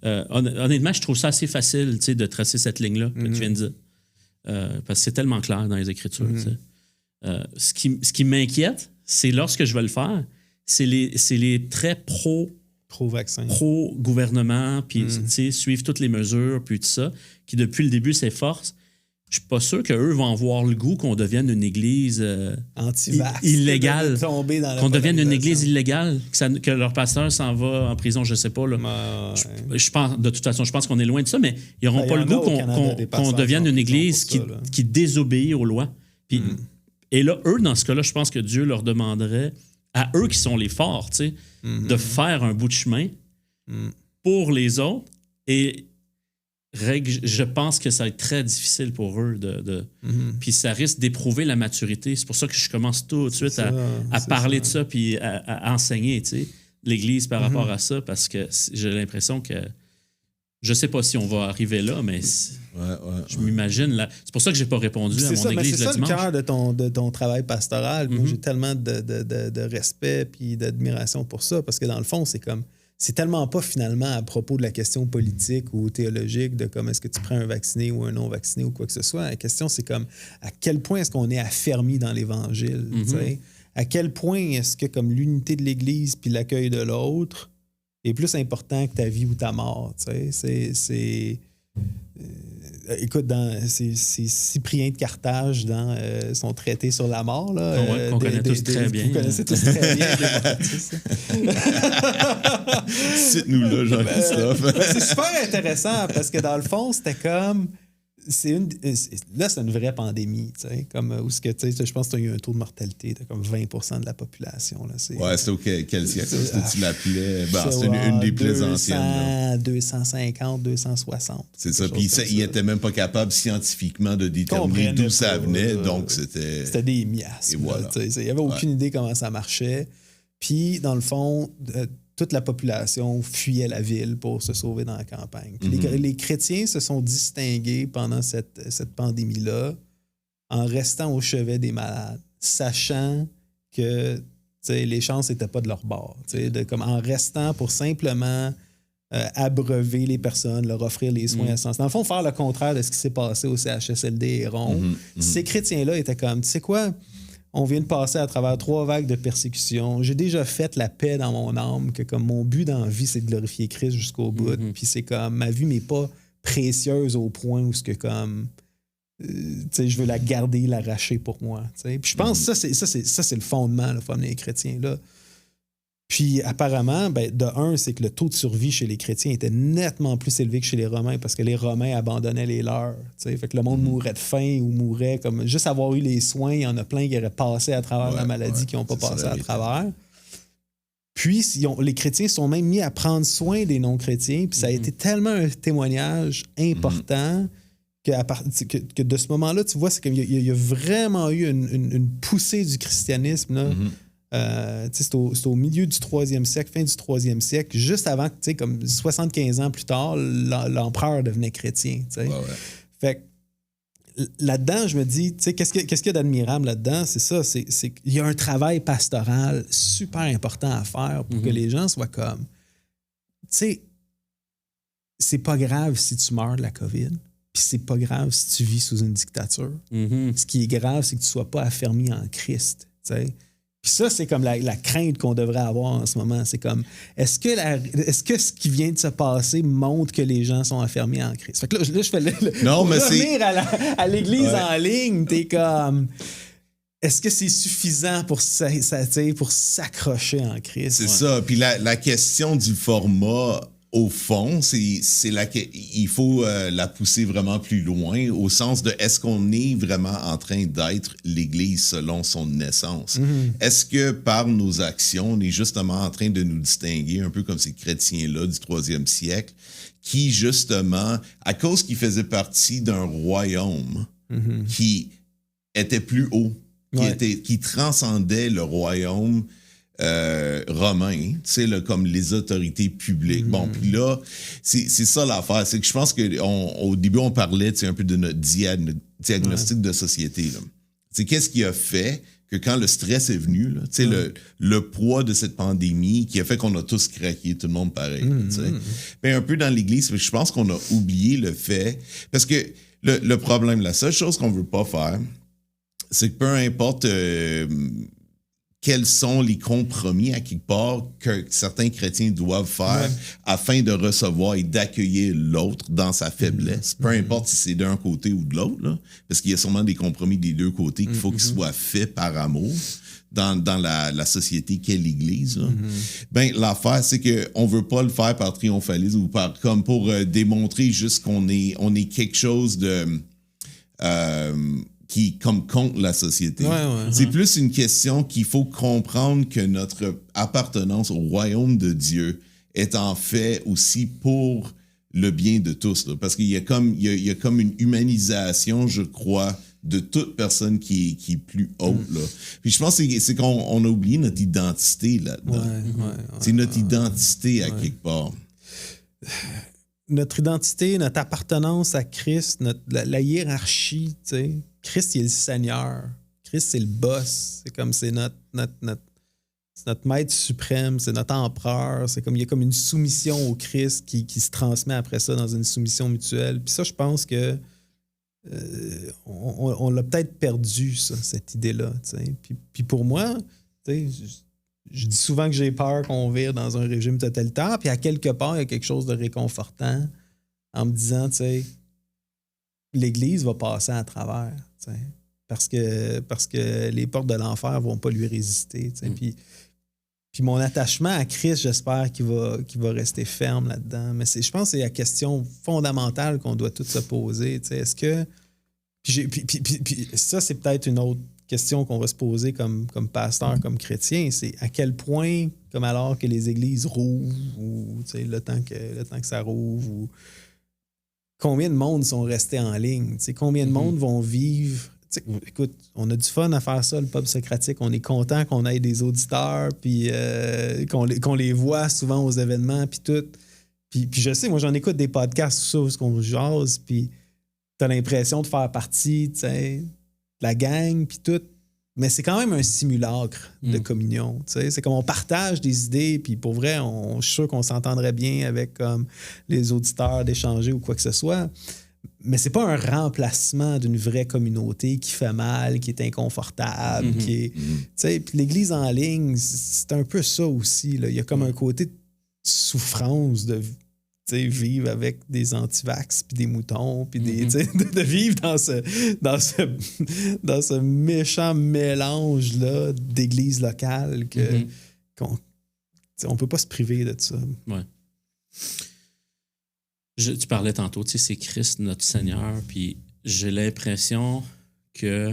Honnêtement, je trouve ça assez facile de tracer cette ligne-là que tu viens de dire. Parce que c'est tellement clair dans les Écritures. Ce qui m'inquiète, c'est lorsque je vais le faire, c'est les très pro-vaccin, pro-gouvernement, puis suivre toutes les mesures, puis tout ça, qui depuis le début s'efforcent. Je suis pas sûr qu'eux vont avoir le goût qu'on devienne une église illégale. Qu'on devienne une église illégale, que leur pasteur s'en va en prison, je sais pas. Là. Je pense, de toute façon, je pense qu'on est loin de ça, mais ils n'auront pas le goût qu'on devienne une église qui désobéit aux lois. Puis, et là, eux, dans ce cas-là, je pense que Dieu leur demanderait, à eux qui sont les forts, de faire un bout de chemin pour les autres. Et je pense que ça va être très difficile pour eux puis ça risque d'éprouver la maturité. C'est pour ça que je commence tout de suite à parler de ça puis à enseigner l'Église par rapport à ça, parce que j'ai l'impression que je sais pas si on va arriver là, mais je m'imagine là. C'est pour ça que j'ai pas répondu à mon Église le dimanche. C'est ça le cœur de ton travail pastoral. Moi, j'ai tellement de respect puis d'admiration pour ça, parce que dans le fond, c'est tellement pas finalement à propos de la question politique ou théologique de comme est-ce que tu prends un vacciné ou un non-vacciné ou quoi que ce soit. La question, c'est comme à quel point est-ce qu'on est affermi dans l'Évangile, à quel point est-ce que comme l'unité de l'Église puis l'accueil de l'autre est plus important que ta vie ou ta mort, tu sais. Écoute, c'est Cyprien de Carthage dans son traité sur la mort. Là, qu'on connaît tous très bien. Vous connaissez tous très bien. Cite-nous là, Jean-Christophe. C'est super intéressant parce que dans le fond, c'était comme... Là, c'est une vraie pandémie, tu sais, comme où ce que tu sais, je pense qu'il y a eu un taux de mortalité de comme 20% de la population. Là, c'était quel siècle? Tu l'appelais? C'est une des plus anciennes. Là. 250, 260. C'est ça. Puis il n'était même pas capable scientifiquement de déterminer d'où ça venait. Donc c'était. C'était des miasmes. Voilà. Il n'y avait aucune idée comment ça marchait. Puis, dans le fond, toute la population fuyait la ville pour se sauver dans la campagne. Puis les chrétiens se sont distingués pendant cette pandémie-là en restant au chevet des malades, sachant que les chances n'étaient pas de leur bord. Comme en restant pour simplement abreuver les personnes, leur offrir les soins essentiels. Dans le fond, faire le contraire de ce qui s'est passé au CHSLD Héron. Ces chrétiens-là étaient comme, tu sais quoi? On vient de passer à travers 3 vagues de persécution. J'ai déjà fait la paix dans mon âme, que comme mon but dans la vie, c'est de glorifier Christ jusqu'au bout. Puis c'est comme, ma vie n'est pas précieuse au point où ce que comme, je veux la garder, l'arracher pour moi. Puis je pense que ça, c'est le fondement, le fondement des chrétiens. Là. Puis apparemment, de un, c'est que le taux de survie chez les chrétiens était nettement plus élevé que chez les Romains parce que les Romains abandonnaient les leurs. Fait que le monde mourait de faim ou mourait comme juste avoir eu les soins. Il y en a plein qui auraient passé à travers la maladie qui n'ont pas passé à travers. Puis les chrétiens sont même mis à prendre soin des non-chrétiens. Puis ça a été tellement un témoignage important que de ce moment-là, tu vois, c'est comme il y a vraiment eu une poussée du christianisme là. C'est au milieu du 3e siècle, fin du 3e siècle, juste avant que, comme 75 ans plus tard, l'empereur devenait chrétien. Fait que là-dedans, je me dis, qu'est-ce qu'il y a d'admirable là-dedans? C'est ça, c'est qu'il y a un travail pastoral super important à faire pour que les gens soient comme, c'est pas grave si tu meurs de la COVID, puis c'est pas grave si tu vis sous une dictature. Ce qui est grave, c'est que tu sois pas affermi en Christ, Puis ça, c'est comme la crainte qu'on devrait avoir en ce moment. C'est comme, est-ce que ce qui vient de se passer montre que les gens sont affermis en Christ? Fait que là, je fais revenir à l'Église en ligne. T'es comme, est-ce que c'est suffisant pour s'accrocher en Christ? C'est ça. Puis la question du format... Au fond, il faut la pousser vraiment plus loin, au sens de est-ce qu'on est vraiment en train d'être l'Église selon son essence? Est-ce que par nos actions, on est justement en train de nous distinguer, un peu comme ces chrétiens-là du 3e siècle, qui justement, à cause qu'ils faisaient partie d'un royaume qui était plus haut, qui transcendait le royaume romain, comme les autorités publiques. Bon, puis là, c'est ça l'affaire. C'est que je pense qu'au début, on parlait un peu de notre diagnostic de société. Qu'est-ce qui a fait que quand le stress est venu, là, le poids de cette pandémie qui a fait qu'on a tous craqué, tout le monde pareil. Mais un peu dans l'Église, je pense qu'on a oublié le fait... Parce que le problème, la seule chose qu'on veut pas faire, c'est que peu importe... quels sont les compromis à quelque part que certains chrétiens doivent faire afin de recevoir et d'accueillir l'autre dans sa faiblesse. Peu importe si c'est d'un côté ou de l'autre, là, parce qu'il y a sûrement des compromis des deux côtés qu'il faut qu'ils soient faits par amour dans la société qu'est l'Église. Ben, l'affaire, c'est qu'on ne veut pas le faire par triomphalisme ou comme pour démontrer juste qu'on est quelque chose de... qui comme contre la société. C'est plus une question qu'il faut comprendre que notre appartenance au royaume de Dieu est en fait aussi pour le bien de tous. Là, parce qu'il y a comme une humanisation, je crois, de toute personne qui est plus haute. Là. Puis je pense que c'est qu'on a oublié notre identité là-dedans. C'est notre identité à quelque part. Notre identité, notre appartenance à Christ, la hiérarchie, tu sais. Christ, il est le Seigneur. Christ, c'est le boss. C'est comme, c'est notre maître suprême, c'est notre empereur. C'est comme, il y a comme une soumission au Christ qui se transmet après ça dans une soumission mutuelle. Puis ça, je pense que on l'a peut-être perdu, ça, cette idée-là. Puis pour moi, tu sais, je dis souvent que j'ai peur qu'on vire dans un régime totalitaire, puis à quelque part, il y a quelque chose de réconfortant en me disant, tu sais, l'Église va passer à travers, tu sais, parce que les portes de l'enfer vont pas lui résister, tu sais, puis mon attachement à Christ, j'espère qu'il va rester ferme là-dedans. Mais je pense que c'est la question fondamentale qu'on doit tous se poser. Tu sais, est-ce que... Puis ça, c'est peut-être une autre question qu'on va se poser comme pasteur, comme chrétien. C'est à quel point, comme alors que les églises rouvrent, ou tu sais, le temps que ça rouvre, ou combien de monde sont restés en ligne? Tu sais, combien de monde vont vivre... T'sais, écoute, on a du fun à faire ça, le pub socratique. On est content qu'on ait des auditeurs, puis qu'on les voit souvent aux événements, puis tout. Puis je sais, moi, j'en écoute des podcasts, tout ça, où on jase, puis t'as l'impression de faire partie, tu sais, de la gang, puis tout. Mais c'est quand même un simulacre de communion. T'sais. C'est comme on partage des idées, puis pour vrai, je suis sûr qu'on s'entendrait bien avec comme, les auditeurs d'échanger ou quoi que ce soit. Mais c'est pas un remplacement d'une vraie communauté qui fait mal, qui est inconfortable, qui est... Tu sais, puis l'Église en ligne, c'est un peu ça aussi. Là. Il y a comme un côté de souffrance de vivre avec des antivax puis des moutons, puis de vivre dans ce méchant mélange-là d'Église locale qu'on peut pas se priver de ça. Ouais. Tu parlais tantôt, tu sais, c'est Christ notre Seigneur, puis j'ai l'impression que,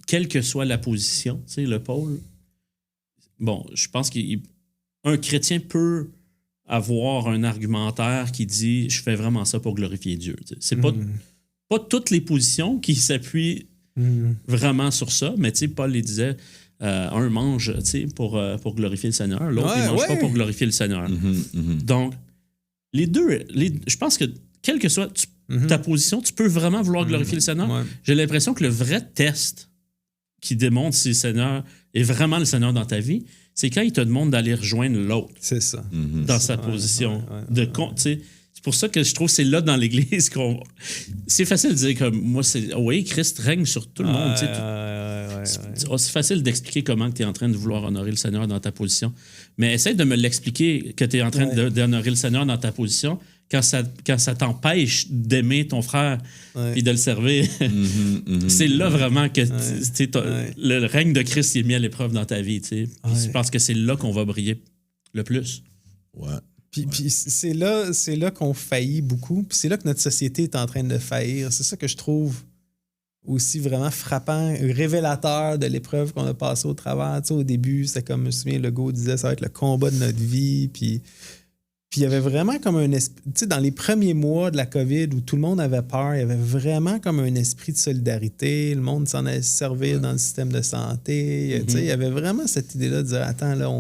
quelle que soit la position, tu sais, le pôle, bon, je pense qu'un chrétien peut avoir un argumentaire qui dit « je fais vraiment ça pour glorifier Dieu ». C'est pas toutes les positions qui s'appuient vraiment sur ça, mais tu sais, Paul il disait un mange pour glorifier le Seigneur, l'autre il mange pas pour glorifier le Seigneur. Donc, les deux, je pense que quelle que soit ta position, tu peux vraiment vouloir glorifier le Seigneur. Ouais. J'ai l'impression que le vrai test qui démontre si le Seigneur est vraiment le Seigneur dans ta vie, c'est quand il te demande d'aller rejoindre l'autre. C'est ça. Dans sa position. C'est pour ça que je trouve que c'est là dans l'Église qu'on... C'est facile de dire comme moi, oui, Christ règne sur tout le monde. C'est facile d'expliquer comment tu es en train de vouloir honorer le Seigneur dans ta position. Mais essaie de me l'expliquer que tu es en train d'honorer le Seigneur dans ta position quand ça t'empêche d'aimer ton frère et de le servir. C'est là vraiment que le règne de Christ est mis à l'épreuve dans ta vie. Je pense que c'est là qu'on va briller le plus. Ouais. Puis c'est là qu'on faillit beaucoup. Puis c'est là que notre société est en train de faillir. C'est ça que je trouve aussi vraiment frappant, révélateur de l'épreuve qu'on a passée au travers. Tu sais, au début, c'était comme, je me souviens, Legault disait ça va être le combat de notre vie. Puis il y avait vraiment comme un esprit... Tu sais, dans les premiers mois de la COVID où tout le monde avait peur, il y avait vraiment comme un esprit de solidarité. Le monde s'en allait servir dans le système de santé. Tu sais, il y avait vraiment cette idée-là de dire, attends, là,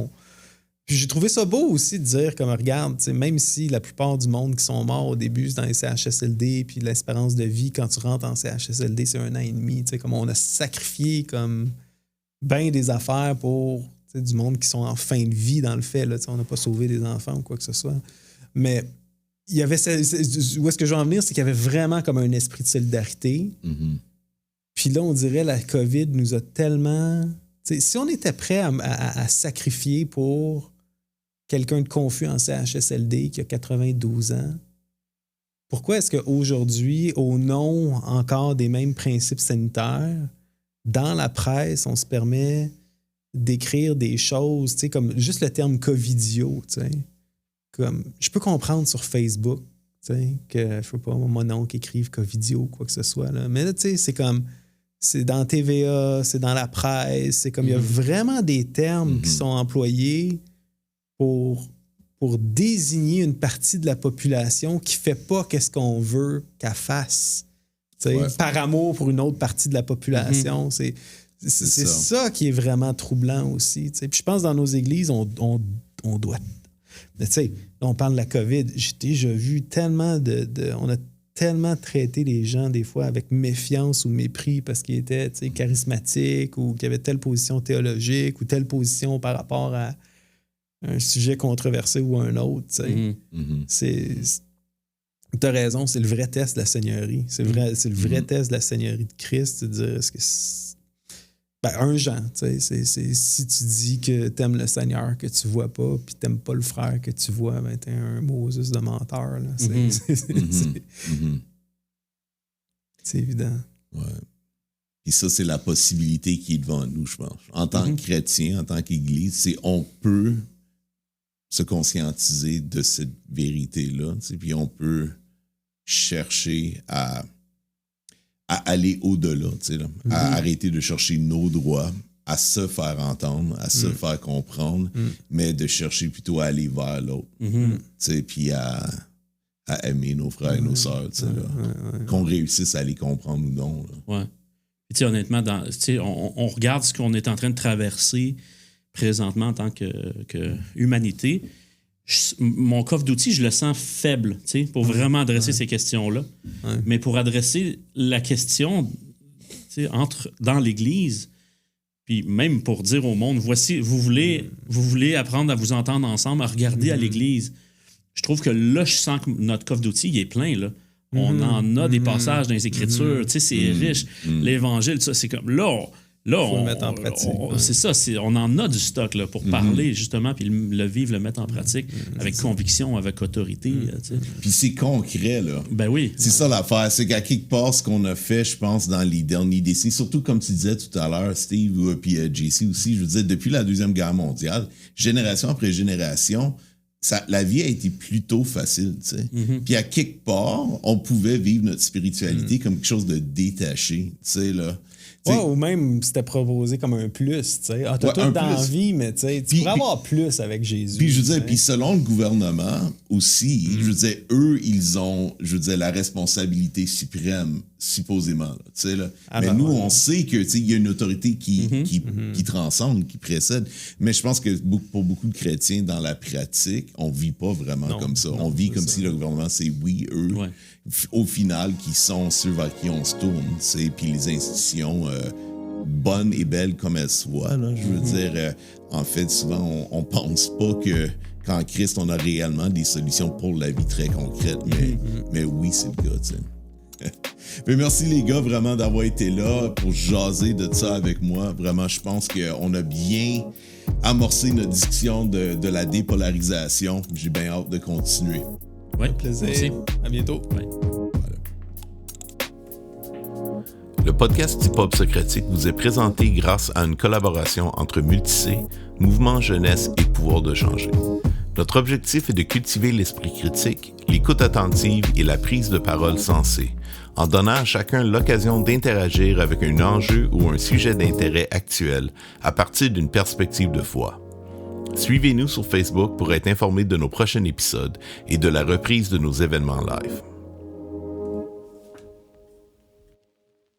Puis j'ai trouvé ça beau aussi de dire, comme regarde, même si la plupart du monde qui sont morts au début, c'est dans les CHSLD, puis l'espérance de vie, quand tu rentres en CHSLD, c'est 1 an et demi. Comme on a sacrifié comme bien des affaires pour du monde qui sont en fin de vie dans le fait. Là, on n'a pas sauvé des enfants ou quoi que ce soit. Mais il y avait où est-ce que je veux en venir, c'est qu'il y avait vraiment comme un esprit de solidarité. Puis là, on dirait la COVID nous a tellement... si on était prêt à sacrifier pour quelqu'un de confus en CHSLD qui a 92 ans, pourquoi est-ce qu'aujourd'hui, au nom encore des mêmes principes sanitaires, dans la presse, on se permet d'écrire des choses, comme juste le terme covidio, comme je peux comprendre sur Facebook, que je sais pas, mon oncle écrive covidio ou quoi que ce soit, là. Mais là, c'est comme... C'est dans TVA, c'est dans la presse, c'est comme il y a vraiment des termes qui sont employés pour désigner une partie de la population qui fait pas qu'est-ce qu'on veut qu'elle fasse. Par amour pour une autre partie de la population. C'est ça qui est vraiment troublant aussi. Puis je pense que dans nos églises, on doit... Mais tu sais, on parle de la COVID. J'ai déjà vu tellement on a tellement traité les gens des fois avec méfiance ou mépris parce qu'ils étaient charismatiques ou qu'ils avaient telle position théologique ou telle position par rapport à un sujet controversé ou un autre. T'as raison, c'est le vrai test de la seigneurie. C'est le vrai test de la seigneurie de Christ, de dire est-ce que un Jean, tu sais, si tu dis que t'aimes le Seigneur que tu vois pas, puis t'aimes pas le frère que tu vois, ben t'es un Moses de menteur, là. C'est évident. Ouais. Et ça, c'est la possibilité qui est devant nous, je pense. En tant que chrétien, en tant qu'Église, c'est on peut se conscientiser de cette vérité-là, puis on peut chercher à aller au-delà, à arrêter de chercher nos droits, à se faire entendre, à se faire comprendre, mais de chercher plutôt à aller vers l'autre, puis à aimer nos frères et nos sœurs, qu'on réussisse à les comprendre ou non. Là. Ouais. Puis, honnêtement, on regarde ce qu'on est en train de traverser présentement en tant que humanité. Mon coffre d'outils, je le sens faible, pour vraiment adresser ces questions-là. Ouais. Mais pour adresser la question dans l'Église, puis même pour dire au monde, voici, vous voulez apprendre à vous entendre ensemble, à regarder à l'Église. Je trouve que là, je sens que notre coffre d'outils, il est plein, là. On en a des passages dans les Écritures, c'est riche. L'Évangile, ça, c'est comme... Là, faut le mettre en pratique. C'est ça, on en a du stock là, pour parler, justement, puis le vivre, le mettre en pratique avec conviction, avec autorité. Puis c'est concret, là. Ben oui. C'est ça l'affaire. C'est qu'à quelque part, ce qu'on a fait, je pense, dans les derniers décennies, surtout comme tu disais tout à l'heure, Steve, puis JC aussi, je veux dire, depuis la Deuxième Guerre mondiale, génération après génération, la vie a été plutôt facile, tu sais. Puis à quelque part, on pouvait vivre notre spiritualité comme quelque chose de détaché, tu sais, là. Ouais, ou même c'était proposé comme un plus, tu sais. Ah, t'as tout dans la vie, mais tu pourrais avoir plus avec Jésus. Puis je veux dire, puis selon le gouvernement aussi, je veux dire, eux, ils ont, je veux dire, la responsabilité suprême, supposément, là, tu sais, là. Mais nous, on sait que, tu sais, il y a une autorité qui transcende, qui précède. Mais je pense que pour beaucoup de chrétiens, dans la pratique, on vit pas vraiment comme ça. On vit comme si le gouvernement, c'est eux, au final, qui sont ceux vers qui on se tourne, tu sais, puis les institutions bonnes et belles comme elles soient, là, je veux dire, en fait, souvent, on pense pas que qu'en Christ, on a réellement des solutions pour la vie très concrètes, mais oui, c'est le cas, tu sais. Mais merci les gars vraiment d'avoir été là pour jaser de ça avec moi. Vraiment, je pense qu'on a bien amorcé notre discussion de la dépolarisation. J'ai bien hâte de continuer. Oui, plaisir. Merci. À bientôt. Ouais. Voilà. Le podcast Hip-Hop Socratique vous est présenté grâce à une collaboration entre Multicé, Mouvement Jeunesse et Pouvoir de changer. Notre objectif est de cultiver l'esprit critique, l'écoute attentive et la prise de parole sensée, en donnant à chacun l'occasion d'interagir avec un enjeu ou un sujet d'intérêt actuel à partir d'une perspective de foi. Suivez-nous sur Facebook pour être informé de nos prochains épisodes et de la reprise de nos événements live.